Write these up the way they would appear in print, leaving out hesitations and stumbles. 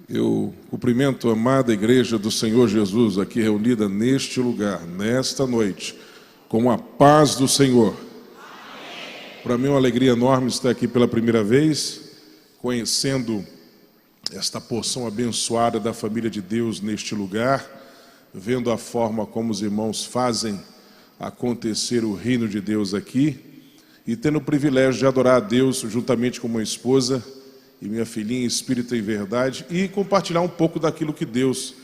Eu cumprimento a amada igreja do Senhor Jesus aqui reunida neste lugar, nesta noite, com a paz do Senhor. Para mim é uma alegria enorme estar aqui pela primeira vez, conhecendo esta porção abençoada da família de Deus neste lugar, vendo a forma como os irmãos fazem acontecer o reino de Deus aqui e tendo o privilégio de adorar a Deus juntamente com minha esposa e minha filhinha em espírito e verdade e compartilhar um pouco daquilo que Deus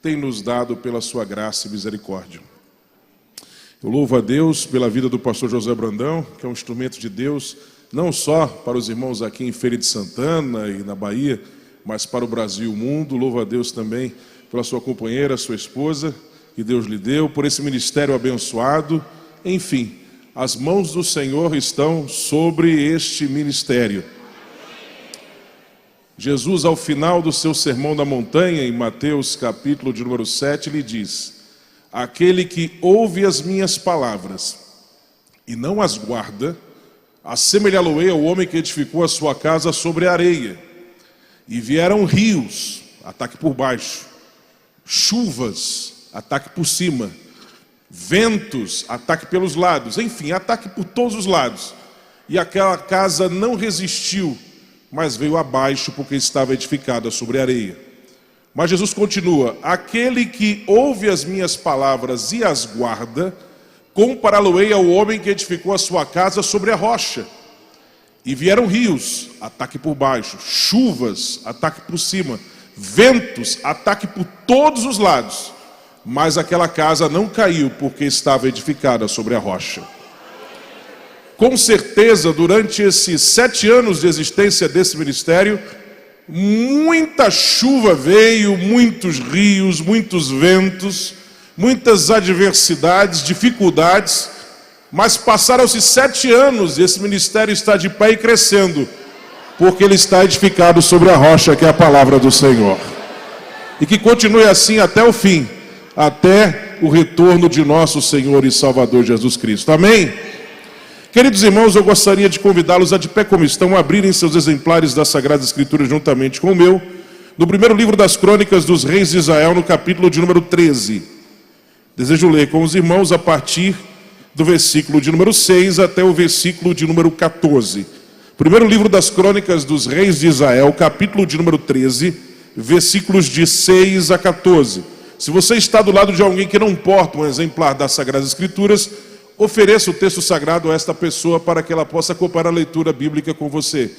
tem nos dado pela sua graça e misericórdia. Eu louvo a Deus pela vida do pastor José Brandão, que é um instrumento de Deus, não só para os irmãos aqui em Feira de Santana e na Bahia, mas para o Brasil e o mundo. Louvo a Deus também pela sua companheira, sua esposa, que Deus lhe deu, por esse ministério abençoado. Enfim, as mãos do Senhor estão sobre este ministério. Jesus, ao final do seu sermão da montanha, em Mateus capítulo de número 7, lhe diz: aquele que ouve as minhas palavras e não as guarda, assemelhá-lo-ei ao homem que edificou a sua casa sobre a areia. E vieram rios, ataque por baixo, chuvas, ataque por cima, ventos, ataque pelos lados, enfim, ataque por todos os lados. E aquela casa não resistiu, mas veio abaixo porque estava edificada sobre areia. Mas Jesus continua: aquele que ouve as minhas palavras e as guarda, compará-lo-ei ao homem que edificou a sua casa sobre a rocha. E vieram rios, ataque por baixo, chuvas, ataque por cima, ventos, ataque por todos os lados. Mas aquela casa não caiu porque estava edificada sobre a rocha. Com certeza, durante esses 7 anos de existência desse ministério, muita chuva veio, muitos rios, muitos ventos, muitas adversidades, dificuldades, mas passaram-se 7 anos e esse ministério está de pé e crescendo, porque ele está edificado sobre a rocha, que é a palavra do Senhor. E que continue assim até o fim, até o retorno de nosso Senhor e Salvador Jesus Cristo. Amém? Queridos irmãos, eu gostaria de convidá-los a, de pé como estão, abrirem seus exemplares da Sagrada Escritura juntamente com o meu, no primeiro livro das Crônicas dos Reis de Israel, no capítulo de número 13. Desejo ler com os irmãos a partir do versículo de número 6 até o versículo de número 14. Primeiro livro das Crônicas dos Reis de Israel, capítulo de número 13, versículos de 6 a 14. Se você está do lado de alguém que não porta um exemplar das Sagradas Escrituras, ofereça o texto sagrado a esta pessoa para que ela possa acompanhar a leitura bíblica com você.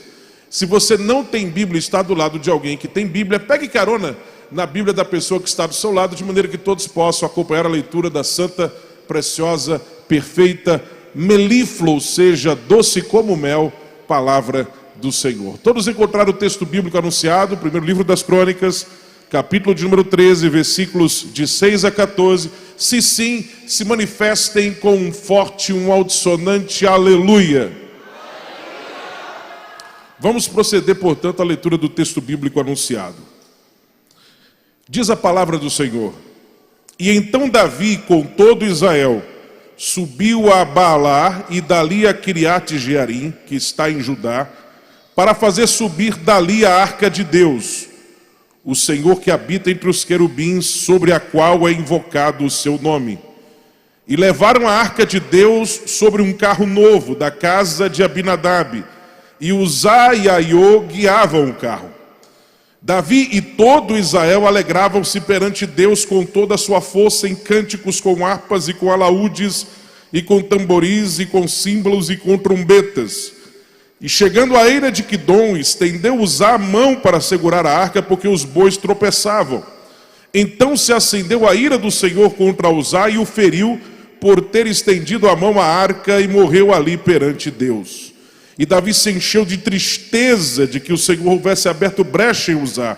Se você não tem Bíblia e está do lado de alguém que tem Bíblia, pegue carona na Bíblia da pessoa que está do seu lado, de maneira que todos possam acompanhar a leitura da santa, preciosa, perfeita, melíflua, ou seja, doce como mel, palavra do Senhor. Todos encontraram o texto bíblico anunciado, primeiro livro das Crônicas, capítulo de número 13, versículos de 6 a 14. Se sim, se manifestem com um forte, um altissonante aleluia. Vamos proceder, portanto, à leitura do texto bíblico anunciado. Diz a palavra do Senhor: e então Davi, com todo Israel, subiu a Baalar e dali a Quiriate-Jearim, que está em Judá, para fazer subir dali a arca de Deus, o Senhor que habita entre os querubins, sobre a qual é invocado o seu nome. E levaram a arca de Deus sobre um carro novo da casa de Abinadab, e Uzá e Aiô guiavam o carro. Davi e todo Israel alegravam-se perante Deus com toda a sua força em cânticos, com harpas e com alaúdes, e com tamboris, e com símbolos, e com trombetas. E chegando à eira de Quidom, estendeu Uzá a mão para segurar a arca, porque os bois tropeçavam. Então se acendeu a ira do Senhor contra Uzá e o feriu por ter estendido a mão à arca, e morreu ali perante Deus. E Davi se encheu de tristeza de que o Senhor houvesse aberto brecha em Uzá,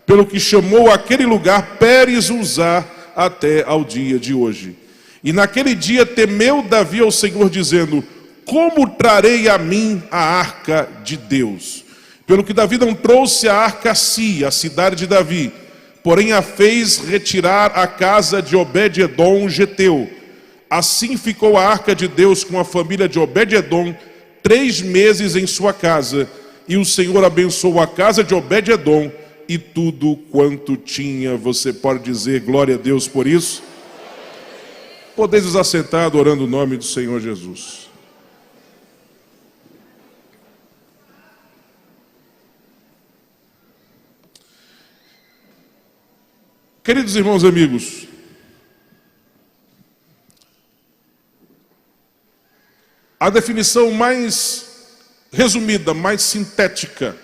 pelo que chamou aquele lugar Pérez Uzá até ao dia de hoje. E naquele dia temeu Davi ao Senhor, dizendo: como trarei a mim a arca de Deus? Pelo que Davi não trouxe a arca a si, a cidade de Davi, porém a fez retirar à casa de Obed-edom, geteu. Assim ficou a arca de Deus com a família de Obed-edom 3 meses em sua casa, e o Senhor abençoou a casa de Obed-edom e tudo quanto tinha. Você pode dizer glória a Deus por isso? Podeis nos assentar orando o nome do Senhor Jesus. Queridos irmãos e amigos, a definição mais resumida, mais sintética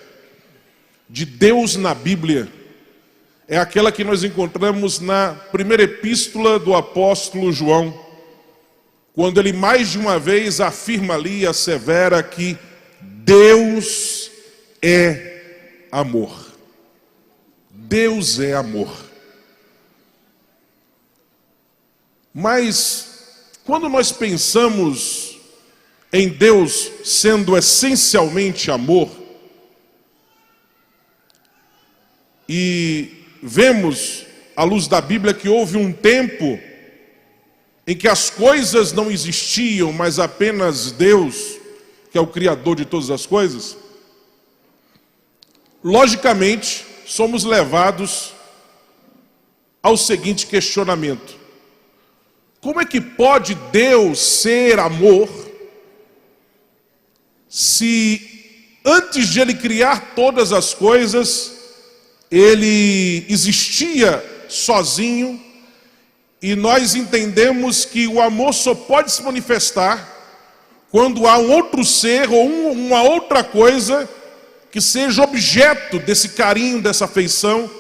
de Deus na Bíblia é aquela que nós encontramos na primeira epístola do apóstolo João, quando ele mais de uma vez afirma ali e assevera que Deus é amor. Deus é amor. Mas, quando nós pensamos em Deus sendo essencialmente amor, e vemos, à luz da Bíblia, que houve um tempo em que as coisas não existiam, mas apenas Deus, que é o Criador de todas as coisas, logicamente, somos levados ao seguinte questionamento: como é que pode Deus ser amor se antes de Ele criar todas as coisas, Ele existia sozinho, e nós entendemos que o amor só pode se manifestar quando há um outro ser ou uma outra coisa que seja objeto desse carinho, dessa afeição,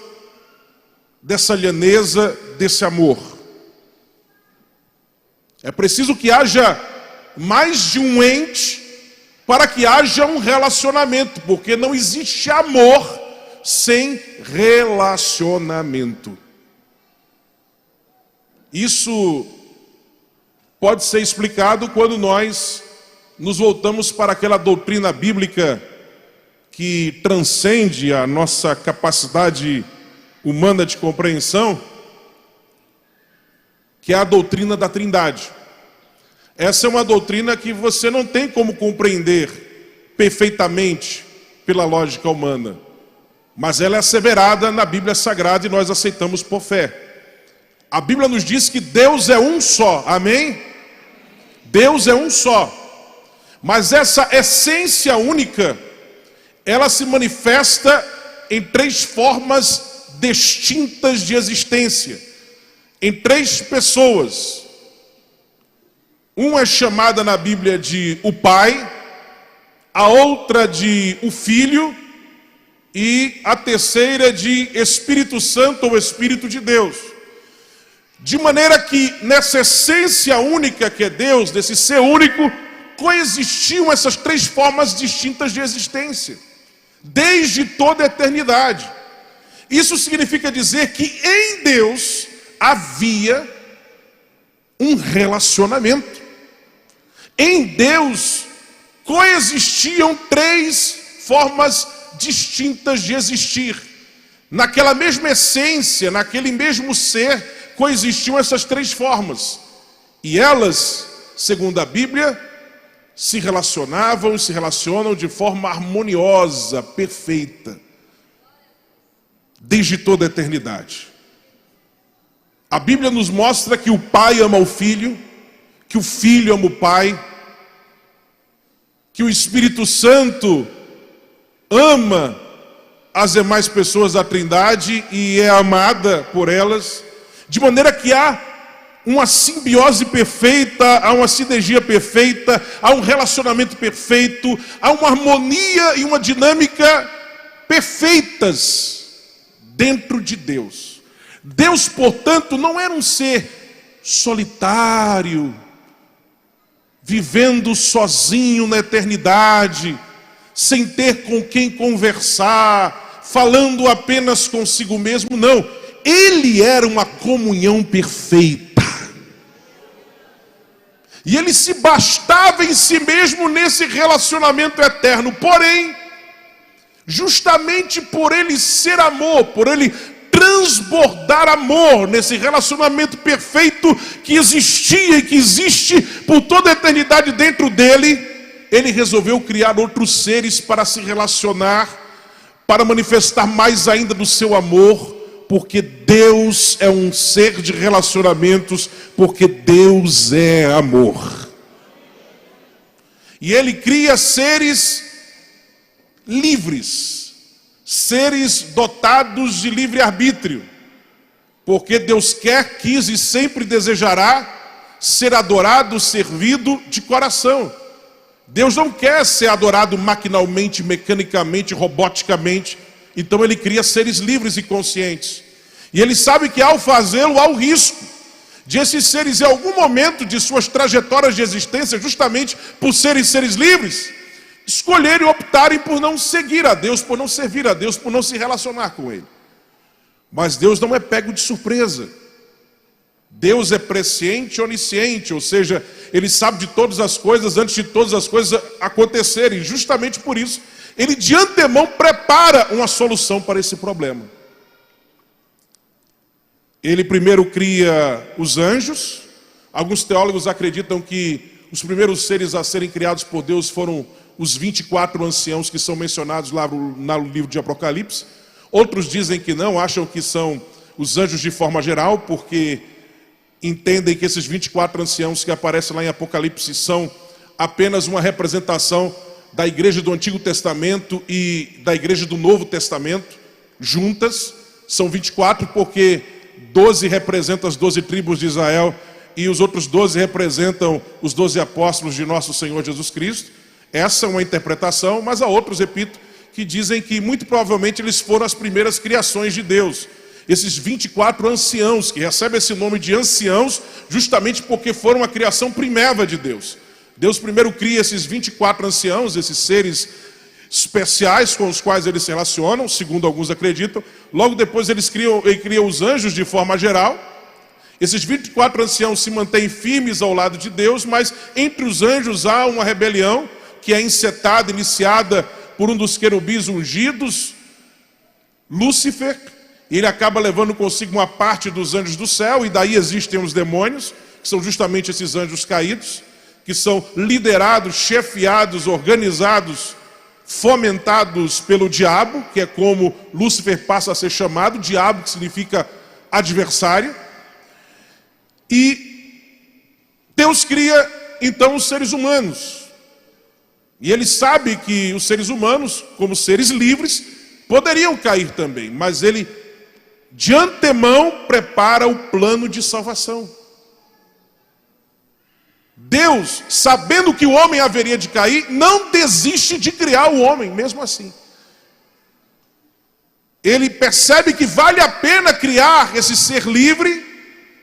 dessa lhaneza, desse amor. É preciso que haja mais de um ente para que haja um relacionamento, porque não existe amor sem relacionamento. Isso pode ser explicado quando nós nos voltamos para aquela doutrina bíblica que transcende a nossa capacidade humana de compreensão, que é a doutrina da Trindade. Essa é uma doutrina que você não tem como compreender perfeitamente pela lógica humana, mas ela é asseverada na Bíblia Sagrada e nós aceitamos por fé. A Bíblia nos diz que Deus é um só, amém? Deus é um só, mas essa essência única, ela se manifesta em três formas distintas de existência, em três pessoas. Uma é chamada na Bíblia de o Pai, a outra de o Filho e a terceira de Espírito Santo ou Espírito de Deus. De maneira que nessa essência única que é Deus, desse ser único, coexistiam essas três formas distintas de existência, desde toda a eternidade. Isso significa dizer que em Deus havia um relacionamento. Em Deus coexistiam três formas distintas de existir. Naquela mesma essência, naquele mesmo ser, coexistiam essas três formas. E elas, segundo a Bíblia, se relacionavam e se relacionam de forma harmoniosa, perfeita, desde toda a eternidade. A Bíblia nos mostra que o Pai ama o Filho, que o Filho ama o Pai, que o Espírito Santo ama as demais pessoas da Trindade e é amada por elas, de maneira que há uma simbiose perfeita, há uma sinergia perfeita, há um relacionamento perfeito, há uma harmonia e uma dinâmica perfeitas dentro de Deus. Deus, portanto, não era um ser solitário, vivendo sozinho na eternidade, sem ter com quem conversar, falando apenas consigo mesmo. Não, Ele era uma comunhão perfeita. E Ele se bastava em si mesmo nesse relacionamento eterno. Porém, justamente por Ele ser amor, por Ele transbordar amor nesse relacionamento perfeito que existia e que existe por toda a eternidade dentro dele, Ele resolveu criar outros seres para se relacionar, para manifestar mais ainda do seu amor, porque Deus é um ser de relacionamentos, porque Deus é amor. E Ele cria seres livres, seres dotados de livre-arbítrio, porque Deus quer, quis e sempre desejará ser adorado, servido de coração. Deus não quer ser adorado maquinalmente, mecanicamente, roboticamente. Então Ele cria seres livres e conscientes. E Ele sabe que ao fazê-lo há o risco de esses seres, em algum momento de suas trajetórias de existência, justamente por serem seres livres, escolherem e optarem por não seguir a Deus, por não servir a Deus, por não se relacionar com Ele. Mas Deus não é pego de surpresa. Deus é presciente e onisciente, ou seja, Ele sabe de todas as coisas antes de todas as coisas acontecerem. Justamente por isso, Ele de antemão prepara uma solução para esse problema. Ele primeiro cria os anjos. Alguns teólogos acreditam que os primeiros seres a serem criados por Deus foram os 24 anciãos que são mencionados lá no livro de Apocalipse. Outros dizem que não, acham que são os anjos de forma geral, porque entendem que esses 24 anciãos que aparecem lá em Apocalipse são apenas uma representação da igreja do Antigo Testamento e da igreja do Novo Testamento, juntas. São 24 porque 12 representam as 12 tribos de Israel e os outros 12 representam os 12 apóstolos de nosso Senhor Jesus Cristo. Essa é uma interpretação, mas há outros, repito, que dizem que muito provavelmente eles foram as primeiras criações de Deus. Esses 24 anciãos, que recebem esse nome de anciãos, justamente porque foram a criação primeira de Deus. Deus primeiro cria esses 24 anciãos, esses seres especiais com os quais eles se relacionam, segundo alguns acreditam. Logo depois ele cria os anjos de forma geral. Esses 24 anciãos se mantêm firmes ao lado de Deus, mas entre os anjos há uma rebelião que é iniciada por um dos querubins ungidos, Lúcifer. Ele acaba levando consigo uma parte dos anjos do céu, e daí existem os demônios, que são justamente esses anjos caídos, que são liderados, chefiados, organizados, fomentados pelo diabo, que é como Lúcifer passa a ser chamado, diabo, que significa adversário. E Deus cria então os seres humanos. E Ele sabe que os seres humanos, como seres livres, poderiam cair também, mas Ele de antemão prepara o plano de salvação. Deus, sabendo que o homem haveria de cair, não desiste de criar o homem, mesmo assim. Ele percebe que vale a pena criar esse ser livre,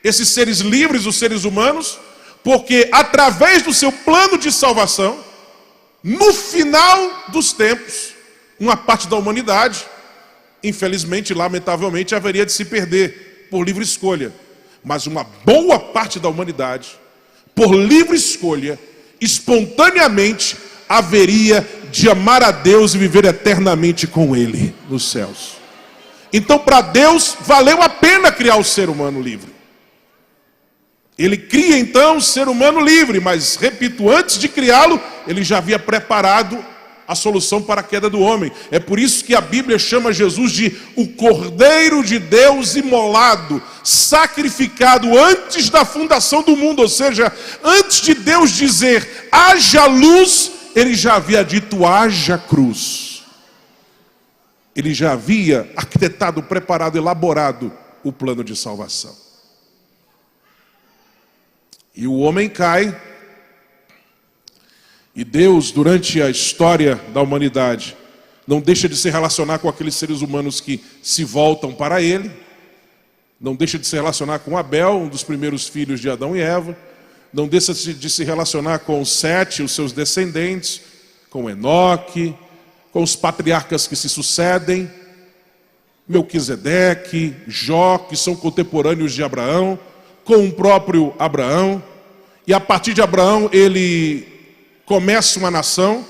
esses seres livres, os seres humanos, porque através do seu plano de salvação, no final dos tempos, uma parte da humanidade, infelizmente, lamentavelmente, haveria de se perder por livre escolha. Mas uma boa parte da humanidade, por livre escolha, espontaneamente, haveria de amar a Deus e viver eternamente com Ele nos céus. Então, para Deus, valeu a pena criar o ser humano livre. Ele cria então o ser humano livre, mas, repito, antes de criá-lo, Ele já havia preparado a solução para a queda do homem. É por isso que a Bíblia chama Jesus de o Cordeiro de Deus imolado, sacrificado antes da fundação do mundo. Ou seja, antes de Deus dizer haja luz, Ele já havia dito haja cruz. Ele já havia arquitetado, preparado, elaborado o plano de salvação. E o homem cai. E Deus, durante a história da humanidade, não deixa de se relacionar com aqueles seres humanos que se voltam para Ele. Não deixa de se relacionar com Abel, um dos primeiros filhos de Adão e Eva. Não deixa de se relacionar com Sete, os seus descendentes, com Enoque, com os patriarcas que se sucedem, Melquisedeque, Jó, que são contemporâneos de Abraão, com o próprio Abraão. E a partir de Abraão, ele começa uma nação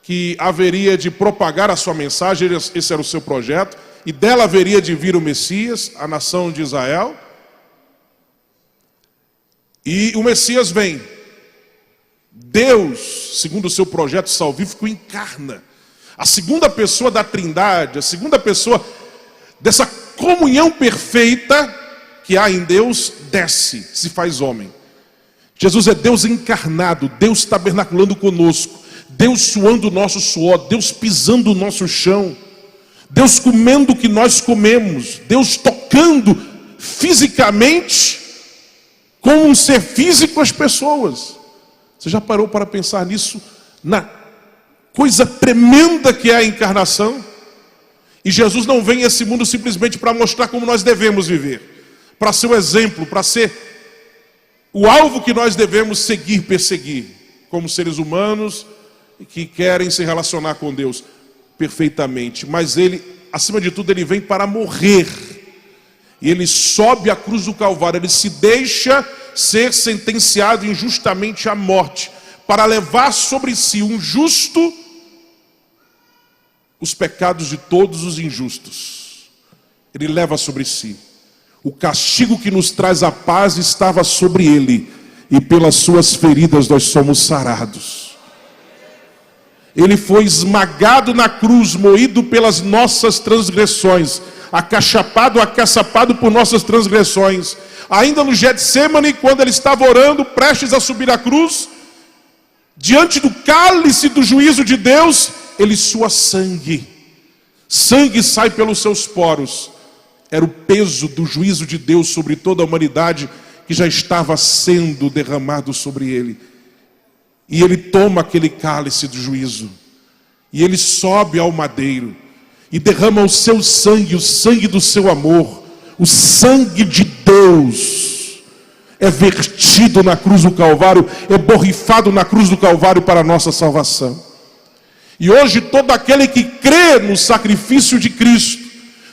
que haveria de propagar a sua mensagem, esse era o seu projeto, e dela haveria de vir o Messias, a nação de Israel. E o Messias vem. Deus, segundo o seu projeto salvífico, encarna. A segunda pessoa da Trindade, a segunda pessoa dessa comunhão perfeita que há em Deus, desce, se faz homem. Jesus é Deus encarnado, Deus tabernaculando conosco, Deus suando o nosso suor, Deus pisando o nosso chão, Deus comendo o que nós comemos, Deus tocando fisicamente, como um ser físico as pessoas. Você já parou para pensar nisso? Na coisa tremenda que é a encarnação? E Jesus não vem a esse mundo simplesmente para mostrar como nós devemos viver, para ser o exemplo, para ser o alvo que nós devemos seguir, perseguir, como seres humanos que querem se relacionar com Deus perfeitamente. Mas ele, acima de tudo, ele vem para morrer. E ele sobe a cruz do Calvário, ele se deixa ser sentenciado injustamente à morte, para levar sobre si um justo os pecados de todos os injustos. Ele leva sobre si. O castigo que nos traz a paz estava sobre ele, e pelas suas feridas nós somos sarados. Ele foi esmagado na cruz, moído pelas nossas transgressões, acachapado, acaçapado por nossas transgressões. Ainda no Getsêmani, quando ele estava orando, prestes a subir a cruz, diante do cálice do juízo de Deus, ele sua sangue. Sangue sai pelos seus poros. Era o peso do juízo de Deus sobre toda a humanidade que já estava sendo derramado sobre ele. E ele toma aquele cálice do juízo. E ele sobe ao madeiro. E derrama o seu sangue, o sangue do seu amor. O sangue de Deus é vertido na cruz do Calvário, é borrifado na cruz do Calvário para a nossa salvação. E hoje todo aquele que crê no sacrifício de Cristo,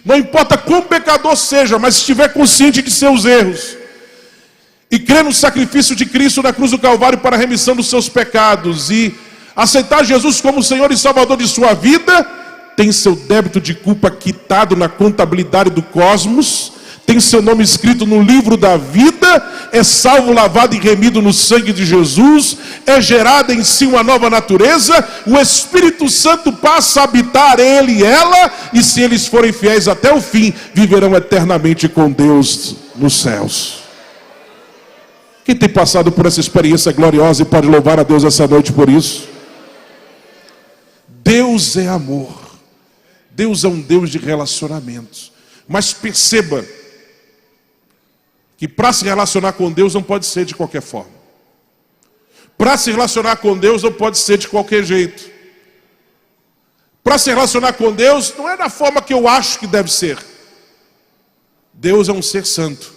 não importa quão pecador seja, mas estiver consciente de seus erros, e crê no sacrifício de Cristo na cruz do Calvário para a remissão dos seus pecados, e aceitar Jesus como Senhor e Salvador de sua vida, tem seu débito de culpa quitado na contabilidade do cosmos, tem seu nome escrito no livro da vida, é salvo, lavado e remido no sangue de Jesus, é gerada em si uma nova natureza, o Espírito Santo passa a habitar ele e ela, e se eles forem fiéis até o fim, viverão eternamente com Deus nos céus. Quem tem passado por essa experiência gloriosa e pode louvar a Deus essa noite por isso? Deus é amor. Deus é um Deus de relacionamentos. Mas perceba que para se relacionar com Deus não pode ser de qualquer forma. Para se relacionar com Deus não pode ser de qualquer jeito. Para se relacionar com Deus não é da forma que eu acho que deve ser. Deus é um ser santo.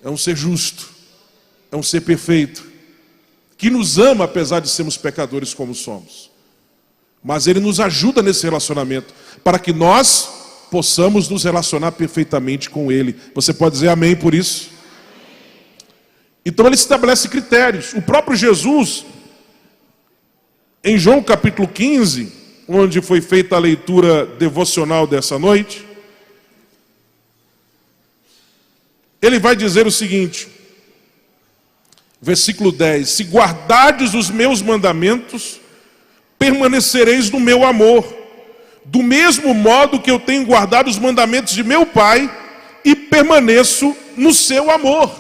É um ser justo. É um ser perfeito. Que nos ama apesar de sermos pecadores como somos. Mas Ele nos ajuda nesse relacionamento para que nós possamos nos relacionar perfeitamente com Ele. Você pode dizer amém por isso? Então Ele estabelece critérios. O próprio Jesus, em João capítulo 15, onde foi feita a leitura devocional dessa noite, Ele vai dizer o seguinte, versículo 10: se guardardes os meus mandamentos, permanecereis no meu amor, do mesmo modo que eu tenho guardado os mandamentos de meu Pai e permaneço no seu amor.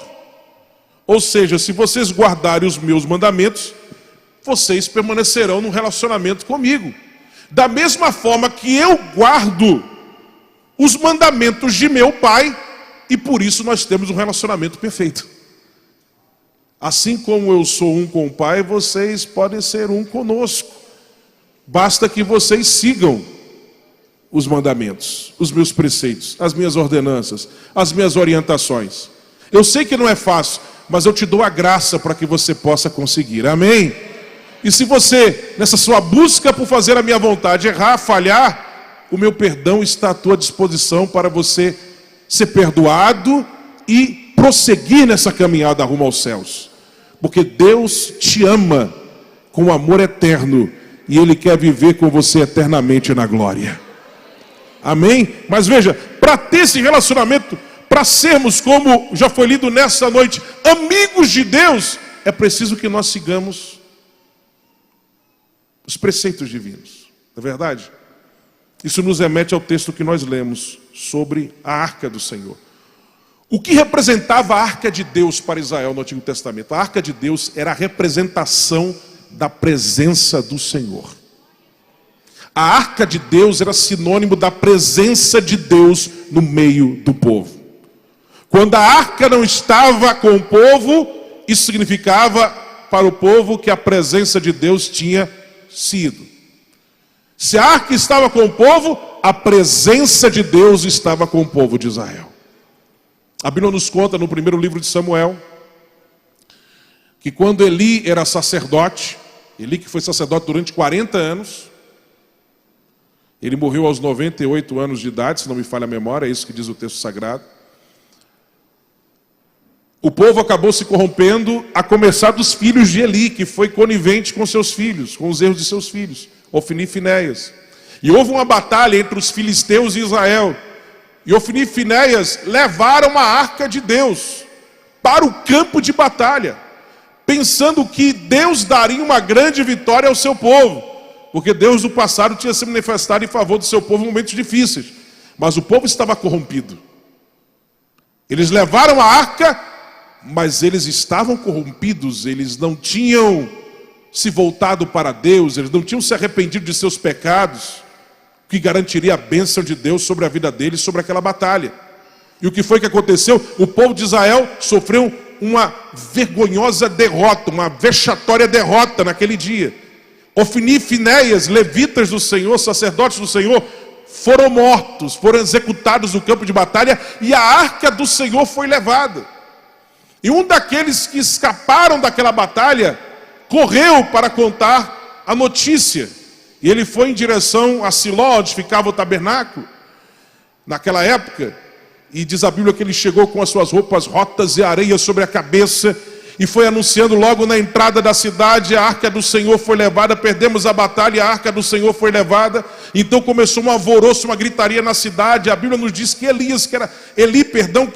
Ou seja, se vocês guardarem os meus mandamentos, vocês permanecerão no relacionamento comigo. Da mesma forma que eu guardo os mandamentos de meu Pai, e por isso nós temos um relacionamento perfeito. Assim como eu sou um com o Pai, vocês podem ser um conosco. Basta que vocês sigam os mandamentos, os meus preceitos, as minhas ordenanças, as minhas orientações. Eu sei que não é fácil, mas eu te dou a graça para que você possa conseguir. Amém? E se você, nessa sua busca por fazer a minha vontade, errar, falhar, o meu perdão está à tua disposição para você ser perdoado e prosseguir nessa caminhada rumo aos céus. Porque Deus te ama com amor eterno e Ele quer viver com você eternamente na glória. Amém? Mas veja, para ter esse relacionamento, para sermos, como já foi lido nessa noite, amigos de Deus, é preciso que nós sigamos os preceitos divinos. Não é verdade? Isso nos remete ao texto que nós lemos sobre a Arca do Senhor. O que representava a Arca de Deus para Israel no Antigo Testamento? A Arca de Deus era a representação da presença do Senhor. A Arca de Deus era sinônimo da presença de Deus no meio do povo. Quando a arca não estava com o povo, isso significava para o povo que a presença de Deus tinha sido. Se a arca estava com o povo, a presença de Deus estava com o povo de Israel. A Bíblia nos conta no primeiro livro de Samuel, que quando Eli era sacerdote, Eli que foi sacerdote durante 40 anos, ele morreu aos 98 anos de idade, se não me falha a memória, é isso que diz o texto sagrado. O povo acabou se corrompendo, a começar dos filhos de Eli, que foi conivente com seus filhos, com os erros de seus filhos, Ofni e Finéias. E houve uma batalha entre os filisteus e Israel. E Ofni e Finéias levaram a arca de Deus para o campo de batalha, pensando que Deus daria uma grande vitória ao seu povo, porque Deus do passado tinha se manifestado em favor do seu povo em momentos difíceis. Mas o povo estava corrompido. Eles levaram a arca, mas eles estavam corrompidos, eles não tinham se voltado para Deus, eles não tinham se arrependido de seus pecados, que garantiria a bênção de Deus sobre a vida deles, sobre aquela batalha. E o que foi que aconteceu? O povo de Israel sofreu uma vergonhosa derrota, uma vexatória derrota naquele dia. Ofni e Finéias, levitas do Senhor, sacerdotes do Senhor, foram mortos, foram executados no campo de batalha, e a arca do Senhor foi levada. E um daqueles que escaparam daquela batalha correu para contar a notícia. E ele foi em direção a Siló, onde ficava o tabernáculo, naquela época. E diz a Bíblia que ele chegou com as suas roupas rotas e areia sobre a cabeça, e foi anunciando logo na entrada da cidade: a arca do Senhor foi levada, perdemos a batalha e a arca do Senhor foi levada. Então começou um alvoroço, uma gritaria na cidade. A Bíblia nos diz que Eli,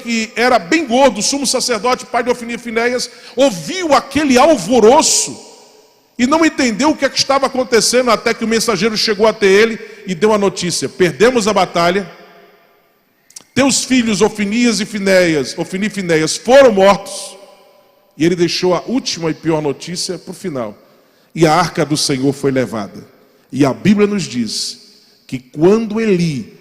que era bem gordo, sumo sacerdote, pai de Ofni e Finéias, ouviu aquele alvoroço e não entendeu o que estava acontecendo, até que o mensageiro chegou até ele e deu a notícia: perdemos a batalha, teus filhos Ofni e Finéias foram mortos. E ele deixou a última e pior notícia para o final: e a arca do Senhor foi levada. E a Bíblia nos diz que quando Eli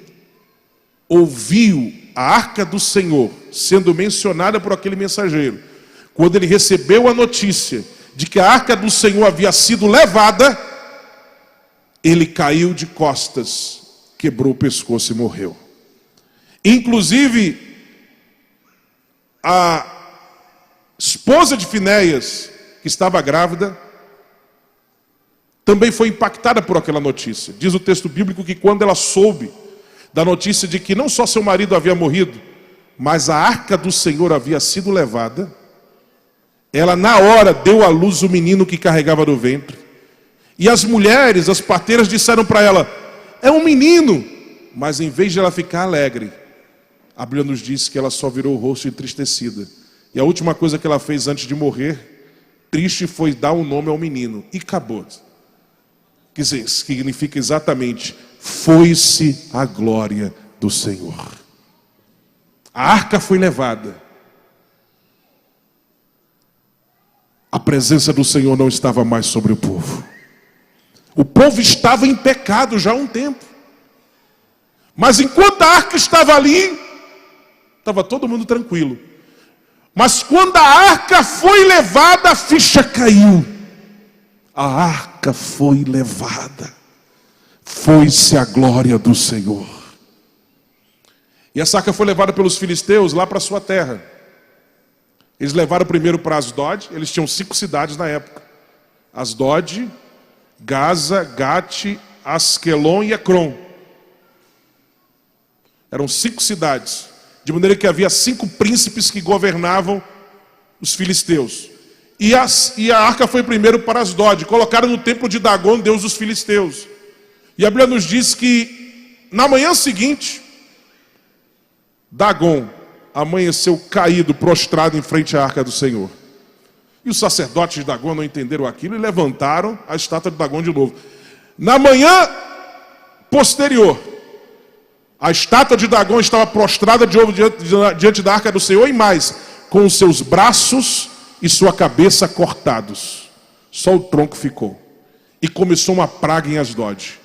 ouviu a arca do Senhor sendo mencionada por aquele mensageiro, quando ele recebeu a notícia de que a arca do Senhor havia sido levada, ele caiu de costas, quebrou o pescoço e morreu. Inclusive, a esposa de Finéias, que estava grávida, também foi impactada por aquela notícia. Diz o texto bíblico que quando ela soube da notícia de que não só seu marido havia morrido, mas a arca do Senhor havia sido levada, ela na hora deu à luz o menino que carregava no ventre. E as mulheres, as parteiras, disseram para ela: é um menino. Mas em vez de ela ficar alegre, a Bíblia nos diz que ela só virou o rosto entristecida. E a última coisa que ela fez antes de morrer, triste, foi dar um nome ao menino. E acabou. Que significa exatamente: foi-se a glória do Senhor. A arca foi levada. A presença do Senhor não estava mais sobre o povo. O povo estava em pecado já há um tempo. Mas enquanto a arca estava ali, estava todo mundo tranquilo. Mas quando a arca foi levada, a ficha caiu. A arca foi levada. Foi-se a glória do Senhor. E essa arca foi levada pelos filisteus lá para a sua terra. Eles levaram primeiro para Asdod. Eles tinham 5 cidades na época: Asdod, Gaza, Gate, Asquelon e Ecrom. Eram 5 cidades. De maneira que havia 5 príncipes que governavam os filisteus. E a arca foi primeiro para Asdod. Colocaram no templo de Dagon, deus dos filisteus. E a Bíblia nos diz que na manhã seguinte, Dagon amanheceu caído, prostrado em frente à arca do Senhor. E os sacerdotes de Dagon não entenderam aquilo e levantaram a estátua de Dagon de novo. Na manhã posterior. A estátua de Dagom estava prostrada de novo diante da arca do Senhor, e mais, com os seus braços e sua cabeça cortados. Só o tronco ficou. E começou uma praga em Asdod.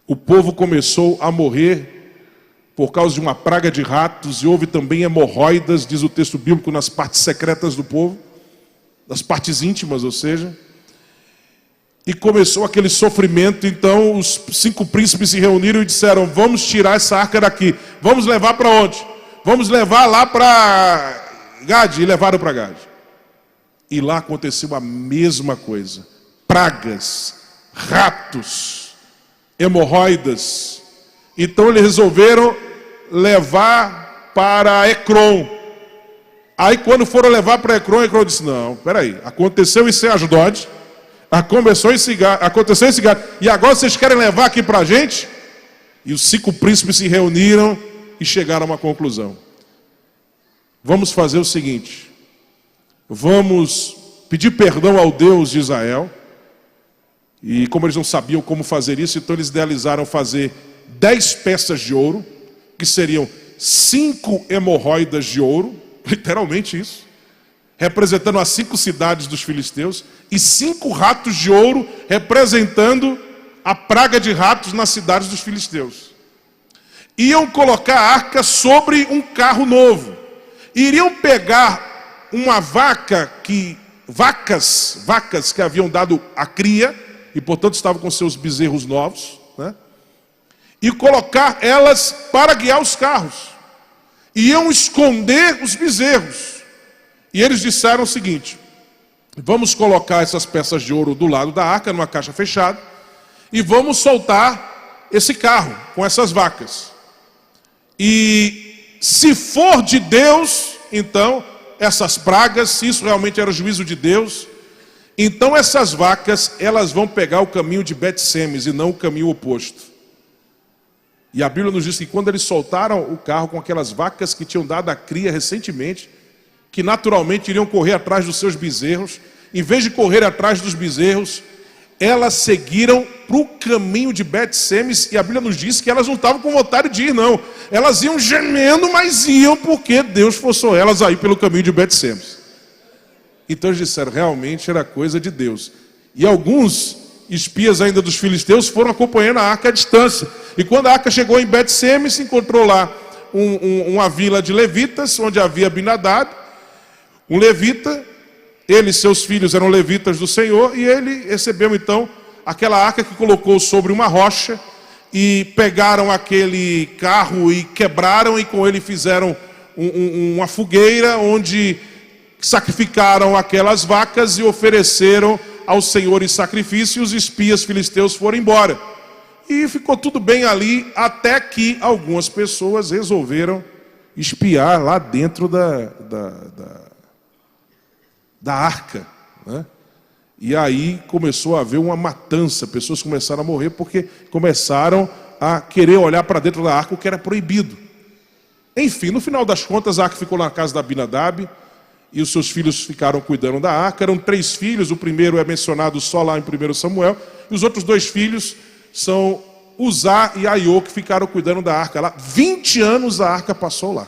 O povo começou a morrer por causa de uma praga de ratos, e houve também hemorroidas, diz o texto bíblico, nas partes secretas do povo, nas partes íntimas, ou seja. E começou aquele sofrimento. Então os 5 príncipes se reuniram e disseram: vamos tirar essa arca daqui. Vamos levar para onde? Vamos levar lá para Gade. E levaram para Gade. E lá aconteceu a mesma coisa. Pragas, ratos, hemorroidas. Então eles resolveram levar para Ecrom. Aí quando foram levar para Ecrom, Ecrom disse: não, peraí, aconteceu isso em Asdod, aconteceu esse Gade, e agora vocês querem levar aqui para a gente? E os 5 príncipes se reuniram e chegaram a uma conclusão: vamos fazer o seguinte, vamos pedir perdão ao Deus de Israel. E como eles não sabiam como fazer isso, então eles idealizaram fazer 10 peças de ouro, que seriam 5 hemorroidas de ouro, literalmente isso, representando as 5 cidades dos filisteus, e 5 ratos de ouro, representando a praga de ratos nas cidades dos filisteus. Iam colocar a arca sobre um carro novo. Iriam pegar uma vacas que haviam dado a cria, e portanto estavam com seus bezerros novos, né? E colocar elas para guiar os carros. Iam esconder os bezerros. E eles disseram o seguinte: vamos colocar essas peças de ouro do lado da arca, numa caixa fechada, e vamos soltar esse carro com essas vacas. E se for de Deus, então, essas pragas, se isso realmente era o juízo de Deus, então essas vacas, elas vão pegar o caminho de Bet-Semes e não o caminho oposto. E a Bíblia nos diz que quando eles soltaram o carro com aquelas vacas que tinham dado a cria recentemente, que naturalmente iriam correr atrás dos seus bezerros, em vez de correr atrás dos bezerros, elas seguiram para o caminho de Bet-Semes, e a Bíblia nos diz que elas não estavam com vontade de ir, não. Elas iam gemendo, mas iam porque Deus forçou elas a ir pelo caminho de Bet-Semes. Então eles disseram, realmente era coisa de Deus. E alguns espias ainda dos filisteus foram acompanhando a arca à distância. E quando a arca chegou em Bet-Semes, encontrou lá uma vila de levitas, onde havia Abinadab, um levita. Ele e seus filhos eram levitas do Senhor, e ele recebeu então aquela arca, que colocou sobre uma rocha, e pegaram aquele carro e quebraram, e com ele fizeram uma fogueira, onde sacrificaram aquelas vacas e ofereceram ao Senhor em sacrifício, e os espias filisteus foram embora. E ficou tudo bem ali, até que algumas pessoas resolveram espiar lá dentro da arca, né? E aí começou a haver uma matança, pessoas começaram a morrer porque começaram a querer olhar para dentro da arca, o que era proibido. Enfim, no final das contas, a arca ficou na casa da Abinadab, e os seus filhos ficaram cuidando da arca. Eram 3 filhos, o primeiro é mencionado só lá em 1 Samuel, e os outros 2 filhos são Uzá e Aiô, que ficaram cuidando da arca lá. 20 anos a arca passou lá.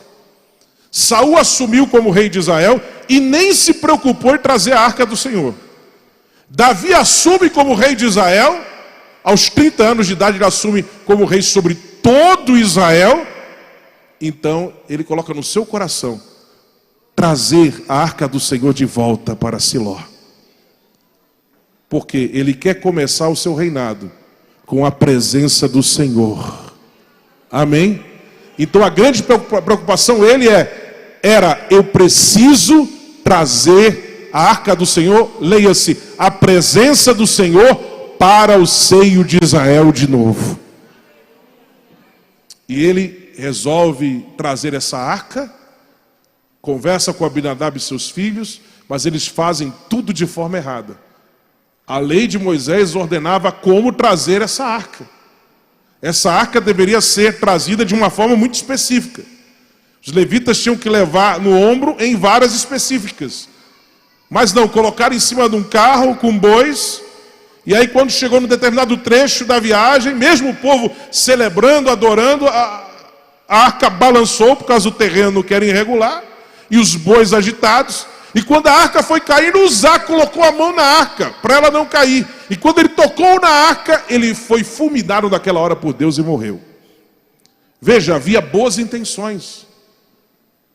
Saul assumiu como rei de Israel e nem se preocupou em trazer a arca do Senhor. Davi assume como rei de Israel. Aos 30 anos de idade ele assume como rei sobre todo Israel. Então ele coloca no seu coração trazer a arca do Senhor de volta para Siló. Porque ele quer começar o seu reinado com a presença do Senhor. Amém? Então a grande preocupação dele era eu preciso trazer a arca do Senhor, leia-se, a presença do Senhor para o seio de Israel de novo. E ele resolve trazer essa arca, conversa com Abinadab e seus filhos, mas eles fazem tudo de forma errada. A lei de Moisés ordenava como trazer essa arca. Essa arca deveria ser trazida de uma forma muito específica. Os levitas tinham que levar no ombro em varas específicas. Mas não, colocaram em cima de um carro com bois, E aí quando chegou num determinado trecho da viagem, mesmo o povo celebrando, adorando, a arca balançou por causa do terreno que era irregular, e os bois agitados. E quando a arca foi caindo, Uzá colocou a mão na arca, para ela não cair. E quando ele tocou na arca, ele foi fulminado naquela hora por Deus e morreu. Veja, havia boas intenções.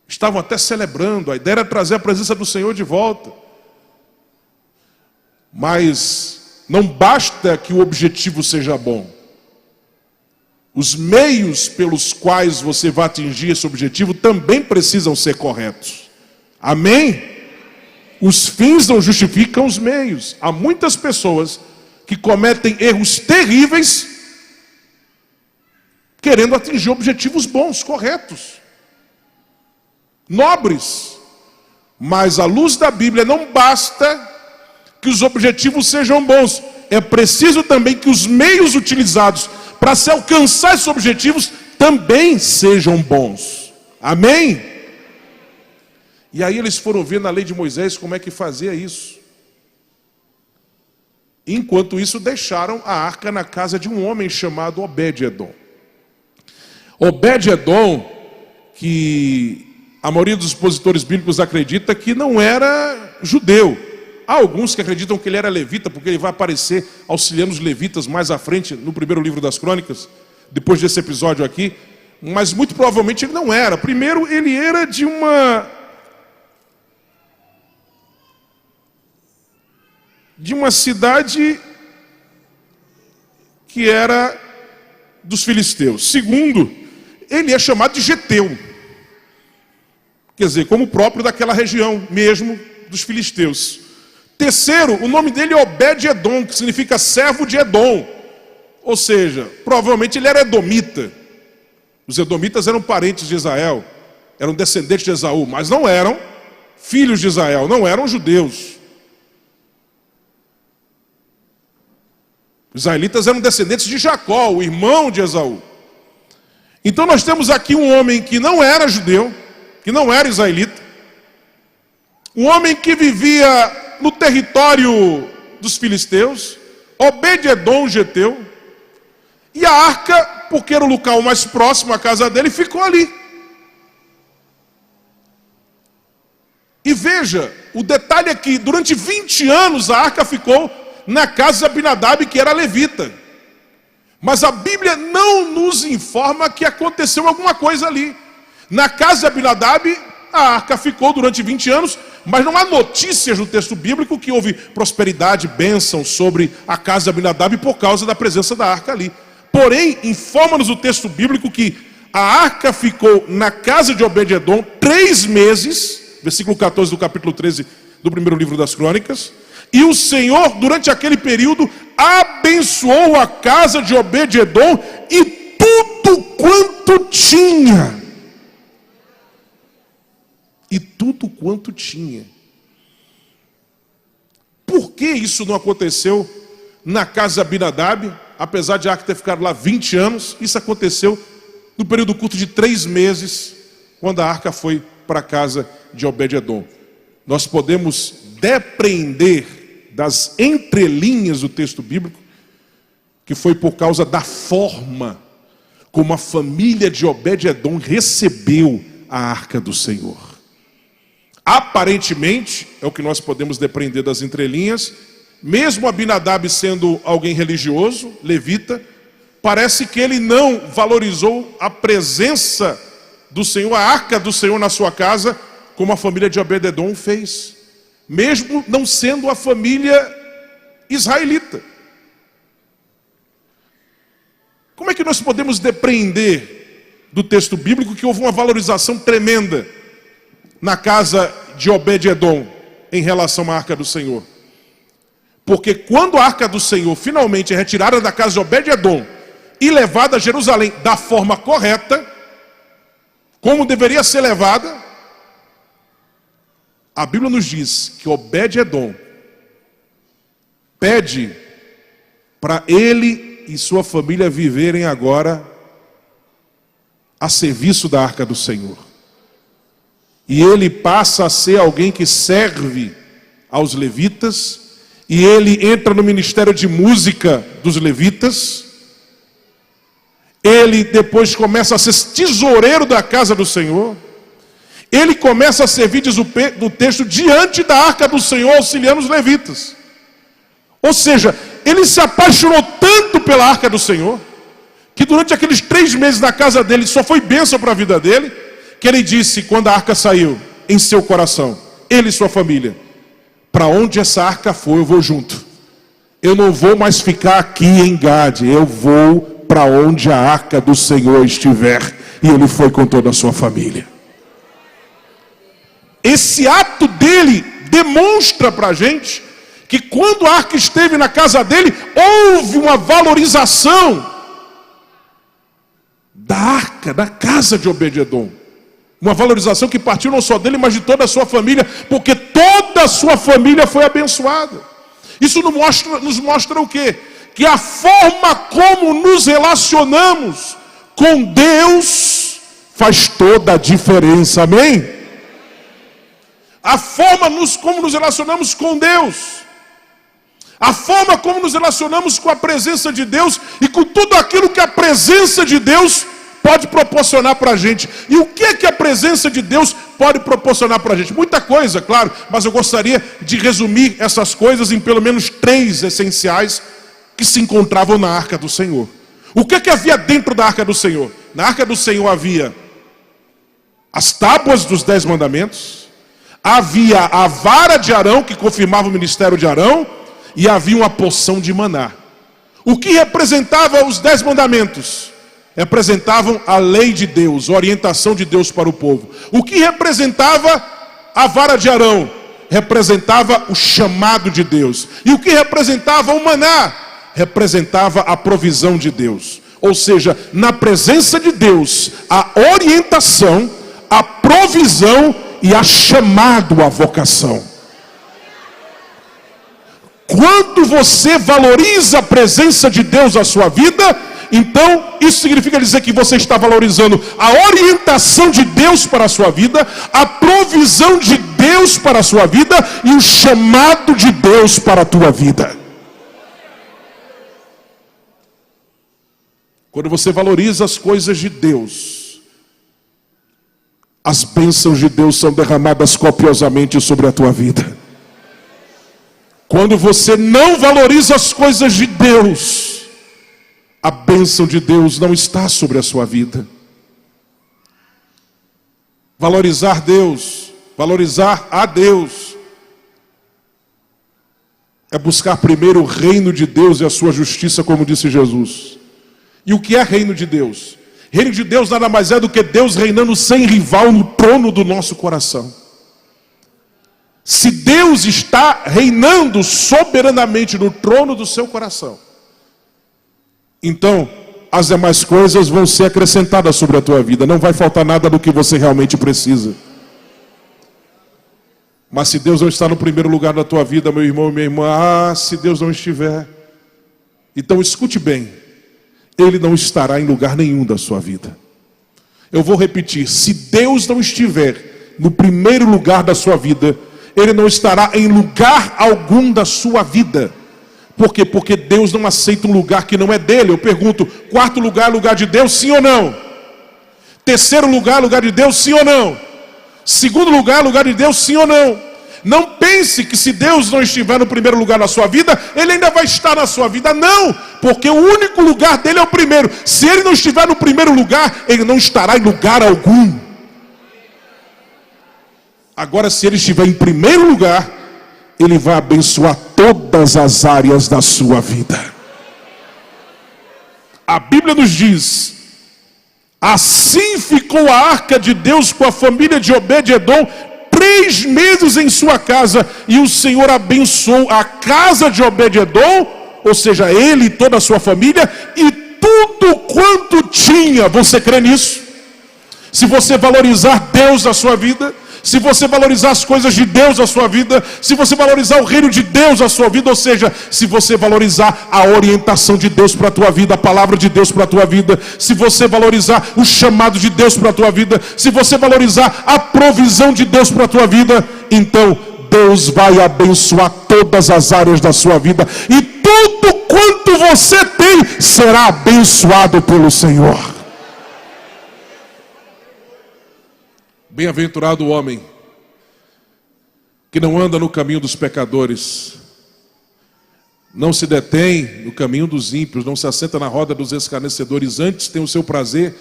Estavam até celebrando, a ideia era trazer a presença do Senhor de volta. Mas não basta que o objetivo seja bom. Os meios pelos quais você vai atingir esse objetivo também precisam ser corretos. Amém? Os fins não justificam os meios. Há muitas pessoas que cometem erros terríveis querendo atingir objetivos bons, corretos, nobres. Mas à luz da Bíblia não basta que os objetivos sejam bons. É preciso também que os meios utilizados para se alcançar esses objetivos também sejam bons. Amém? E aí eles foram ver na lei de Moisés como é que fazia isso. Enquanto isso, deixaram a arca na casa de um homem chamado Obed-edom. Obed-edom, que a maioria dos expositores bíblicos acredita que não era judeu. Há alguns que acreditam que ele era levita, porque ele vai aparecer auxiliando os levitas mais à frente, no primeiro livro das Crônicas, depois desse episódio aqui. Mas muito provavelmente ele não era. Primeiro, ele era de uma cidade que era dos filisteus. Segundo, ele é chamado de Geteu. Quer dizer, como próprio daquela região mesmo dos filisteus. Terceiro, o nome dele é Obed-edom, que significa servo de Edom. Ou seja, provavelmente ele era edomita. Os edomitas eram parentes de Israel, eram descendentes de Esaú, mas não eram filhos de Israel, não eram judeus. Os israelitas eram descendentes de Jacó, o irmão de Esaú. Então nós temos aqui um homem que não era judeu, que não era israelita, um homem que vivia no território dos filisteus, Obed-edom, Geteu, e a arca, porque era o local mais próximo à casa dele, ficou ali. E veja, o detalhe é que durante 20 anos a arca ficou na casa de Abinadab, que era levita. Mas a Bíblia não nos informa que aconteceu alguma coisa ali. Na casa de Abinadab, a arca ficou durante 20 anos, mas não há notícias no texto bíblico que houve prosperidade, bênção sobre a casa de Abinadab por causa da presença da arca ali. Porém, informa-nos o texto bíblico que a arca ficou na casa de Obed-edom 3 meses, versículo 14 do capítulo 13 do primeiro livro das Crônicas, e o Senhor, durante aquele período, abençoou a casa de Obed-edom e tudo quanto tinha. E tudo quanto tinha. Por que isso não aconteceu na casa de Abinadab? Apesar de a arca ter ficado lá 20 anos, isso aconteceu no período curto de 3 meses, quando a arca foi para a casa de Obed-edom. Nós podemos depreender das entrelinhas do texto bíblico que foi por causa da forma como a família de Obed-edom recebeu a arca do Senhor. Aparentemente, é o que nós podemos depreender das entrelinhas, mesmo Abinadab sendo alguém religioso, levita, parece que ele não valorizou a presença do Senhor, a arca do Senhor na sua casa, como a família de Obed-edom fez, mesmo não sendo a família israelita. Como é que nós podemos depreender do texto bíblico que houve uma valorização tremenda na casa de Obed-edom em relação à arca do Senhor? Porque quando a arca do Senhor finalmente é retirada da casa de Obed-edom e levada a Jerusalém da forma correta, como deveria ser levada, a Bíblia nos diz que Obed-edom pede para ele e sua família viverem agora a serviço da arca do Senhor. E ele passa a ser alguém que serve aos levitas e ele entra no ministério de música dos levitas. Ele depois começa a ser tesoureiro da casa do Senhor. Ele começa a servir, diz o texto, diante da arca do Senhor, auxiliando os levitas. Ou seja, ele se apaixonou tanto pela arca do Senhor, que durante aqueles 3 meses na casa dele, só foi bênção para a vida dele, que ele disse, quando a arca saiu, em seu coração, ele e sua família: para onde essa arca for, eu vou junto. Eu não vou mais ficar aqui em Gade, eu vou para onde a arca do Senhor estiver. E ele foi com toda a sua família. Esse ato dele demonstra para a gente que quando a arca esteve na casa dele, houve uma valorização da arca, da casa de Obed-edom. Uma valorização que partiu não só dele, mas de toda a sua família, porque toda a sua família foi abençoada. Isso nos mostra o quê? Que a forma como nos relacionamos com Deus faz toda a diferença, amém? A forma como nos relacionamos com Deus, a forma como nos relacionamos com a presença de Deus e com tudo aquilo que a presença de Deus pode proporcionar para a gente. E o que é que a presença de Deus pode proporcionar para a gente? Muita coisa, claro, mas eu gostaria de resumir essas coisas em pelo menos 3 essenciais que se encontravam na arca do Senhor. O que é que havia dentro da arca do Senhor? Na arca do Senhor havia as tábuas dos 10 mandamentos, havia a vara de Arão, que confirmava o ministério de Arão, e havia uma porção de maná. O que representava os 10 mandamentos? Representavam a lei de Deus, a orientação de Deus para o povo. O que representava a vara de Arão? Representava o chamado de Deus. E o que representava o maná? Representava a provisão de Deus. Ou seja, na presença de Deus, a orientação, a provisão e a chamado, a vocação. Quando você valoriza a presença de Deus na sua vida, então isso significa dizer que você está valorizando a orientação de Deus para a sua vida, a provisão de Deus para a sua vida e o chamado de Deus para a tua vida. Quando você valoriza as coisas de Deus, as bênçãos de Deus são derramadas copiosamente sobre a tua vida. Quando você não valoriza as coisas de Deus, a bênção de Deus não está sobre a sua vida. Valorizar Deus, valorizar a Deus, é buscar primeiro o reino de Deus e a sua justiça, como disse Jesus. E o que é reino de Deus? Reino de Deus nada mais é do que Deus reinando sem rival no trono do nosso coração. Se Deus está reinando soberanamente no trono do seu coração, então as demais coisas vão ser acrescentadas sobre a tua vida. Não vai faltar nada do que você realmente precisa. Mas se Deus não está no primeiro lugar da tua vida, meu irmão e minha irmã, se Deus não estiver, então escute bem, Ele não estará em lugar nenhum da sua vida. Eu vou repetir, se Deus não estiver no primeiro lugar da sua vida, Ele não estará em lugar algum da sua vida. Por quê? Porque Deus não aceita um lugar que não é dele. Eu pergunto, 4º lugar, lugar de Deus, sim ou não? 3º lugar, lugar de Deus, sim ou não? 2º lugar, lugar de Deus, sim ou não? Não pense que se Deus não estiver no primeiro lugar na sua vida, Ele ainda vai estar na sua vida. Não, porque o único lugar dele é o primeiro. Se Ele não estiver no primeiro lugar, Ele não estará em lugar algum. Agora, se Ele estiver em primeiro lugar, Ele vai abençoar todas as áreas da sua vida. A Bíblia nos diz: assim ficou a arca de Deus com a família de Obed-edom 3 meses em sua casa, e o Senhor abençoou a casa de Obed-edom, ou seja, ele e toda a sua família, e tudo quanto tinha. Você crê nisso? Se você valorizar Deus na sua vida, se você valorizar as coisas de Deus na sua vida, se você valorizar o reino de Deus na sua vida, ou seja, se você valorizar a orientação de Deus para a tua vida, a palavra de Deus para a tua vida, se você valorizar o chamado de Deus para a tua vida, se você valorizar a provisão de Deus para a tua vida, então Deus vai abençoar todas as áreas da sua vida, e tudo quanto você tem será abençoado pelo Senhor. Bem-aventurado o homem que não anda no caminho dos pecadores, não se detém no caminho dos ímpios, não se assenta na roda dos escarnecedores, antes tem o seu prazer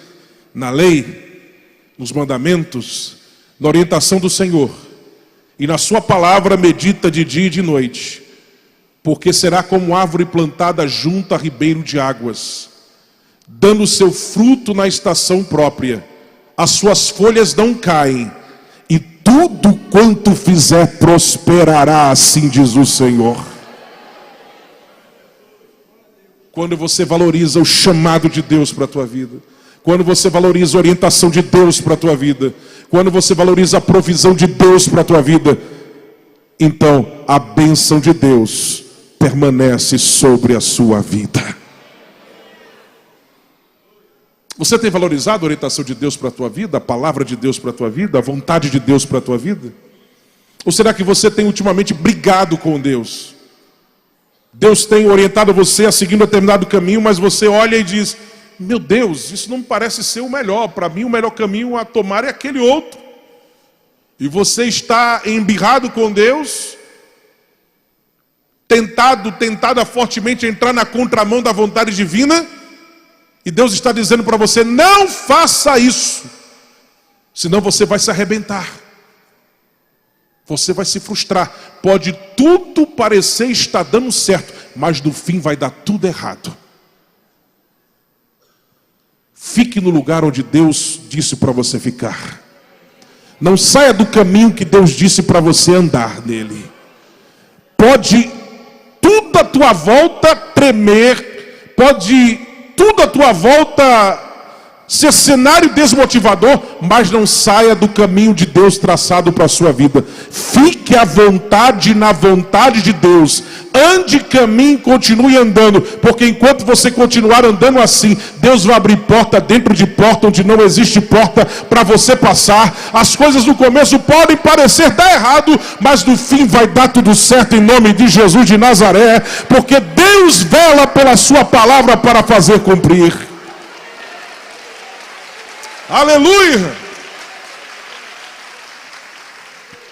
na lei, nos mandamentos, na orientação do Senhor, e na sua palavra medita de dia e de noite, porque será como árvore plantada junto a ribeiro de águas, dando seu fruto na estação própria, as suas folhas não caem, e tudo quanto fizer prosperará, assim diz o Senhor. Quando você valoriza o chamado de Deus para a tua vida, quando você valoriza a orientação de Deus para a tua vida, quando você valoriza a provisão de Deus para a tua vida, então a bênção de Deus permanece sobre a sua vida. Você tem valorizado a orientação de Deus para a tua vida, a palavra de Deus para a tua vida, a vontade de Deus para a tua vida? Ou será que você tem ultimamente brigado com Deus? Deus tem orientado você a seguir um determinado caminho, mas você olha e diz: meu Deus, isso não me parece ser o melhor. Para mim o melhor caminho a tomar é aquele outro. E você está embirrado com Deus, tentada fortemente a entrar na contramão da vontade divina, e Deus está dizendo para você: não faça isso, senão você vai se arrebentar, você vai se frustrar. Pode tudo parecer estar dando certo, mas no fim vai dar tudo errado. Fique no lugar onde Deus disse para você ficar. Não saia do caminho que Deus disse para você andar nele. Pode tudo à tua volta tremer, pode tudo à tua volta ser cenário desmotivador, mas não saia do caminho de Deus traçado para a sua vida. Fique à vontade, na vontade de Deus. Ande, caminhe, continue andando, porque enquanto você continuar andando assim, Deus vai abrir porta dentro de porta onde não existe porta para você passar. As coisas no começo podem parecer dar errado, mas no fim vai dar tudo certo, em nome de Jesus de Nazaré, porque Deus vela pela sua palavra para fazer cumprir. Aleluia!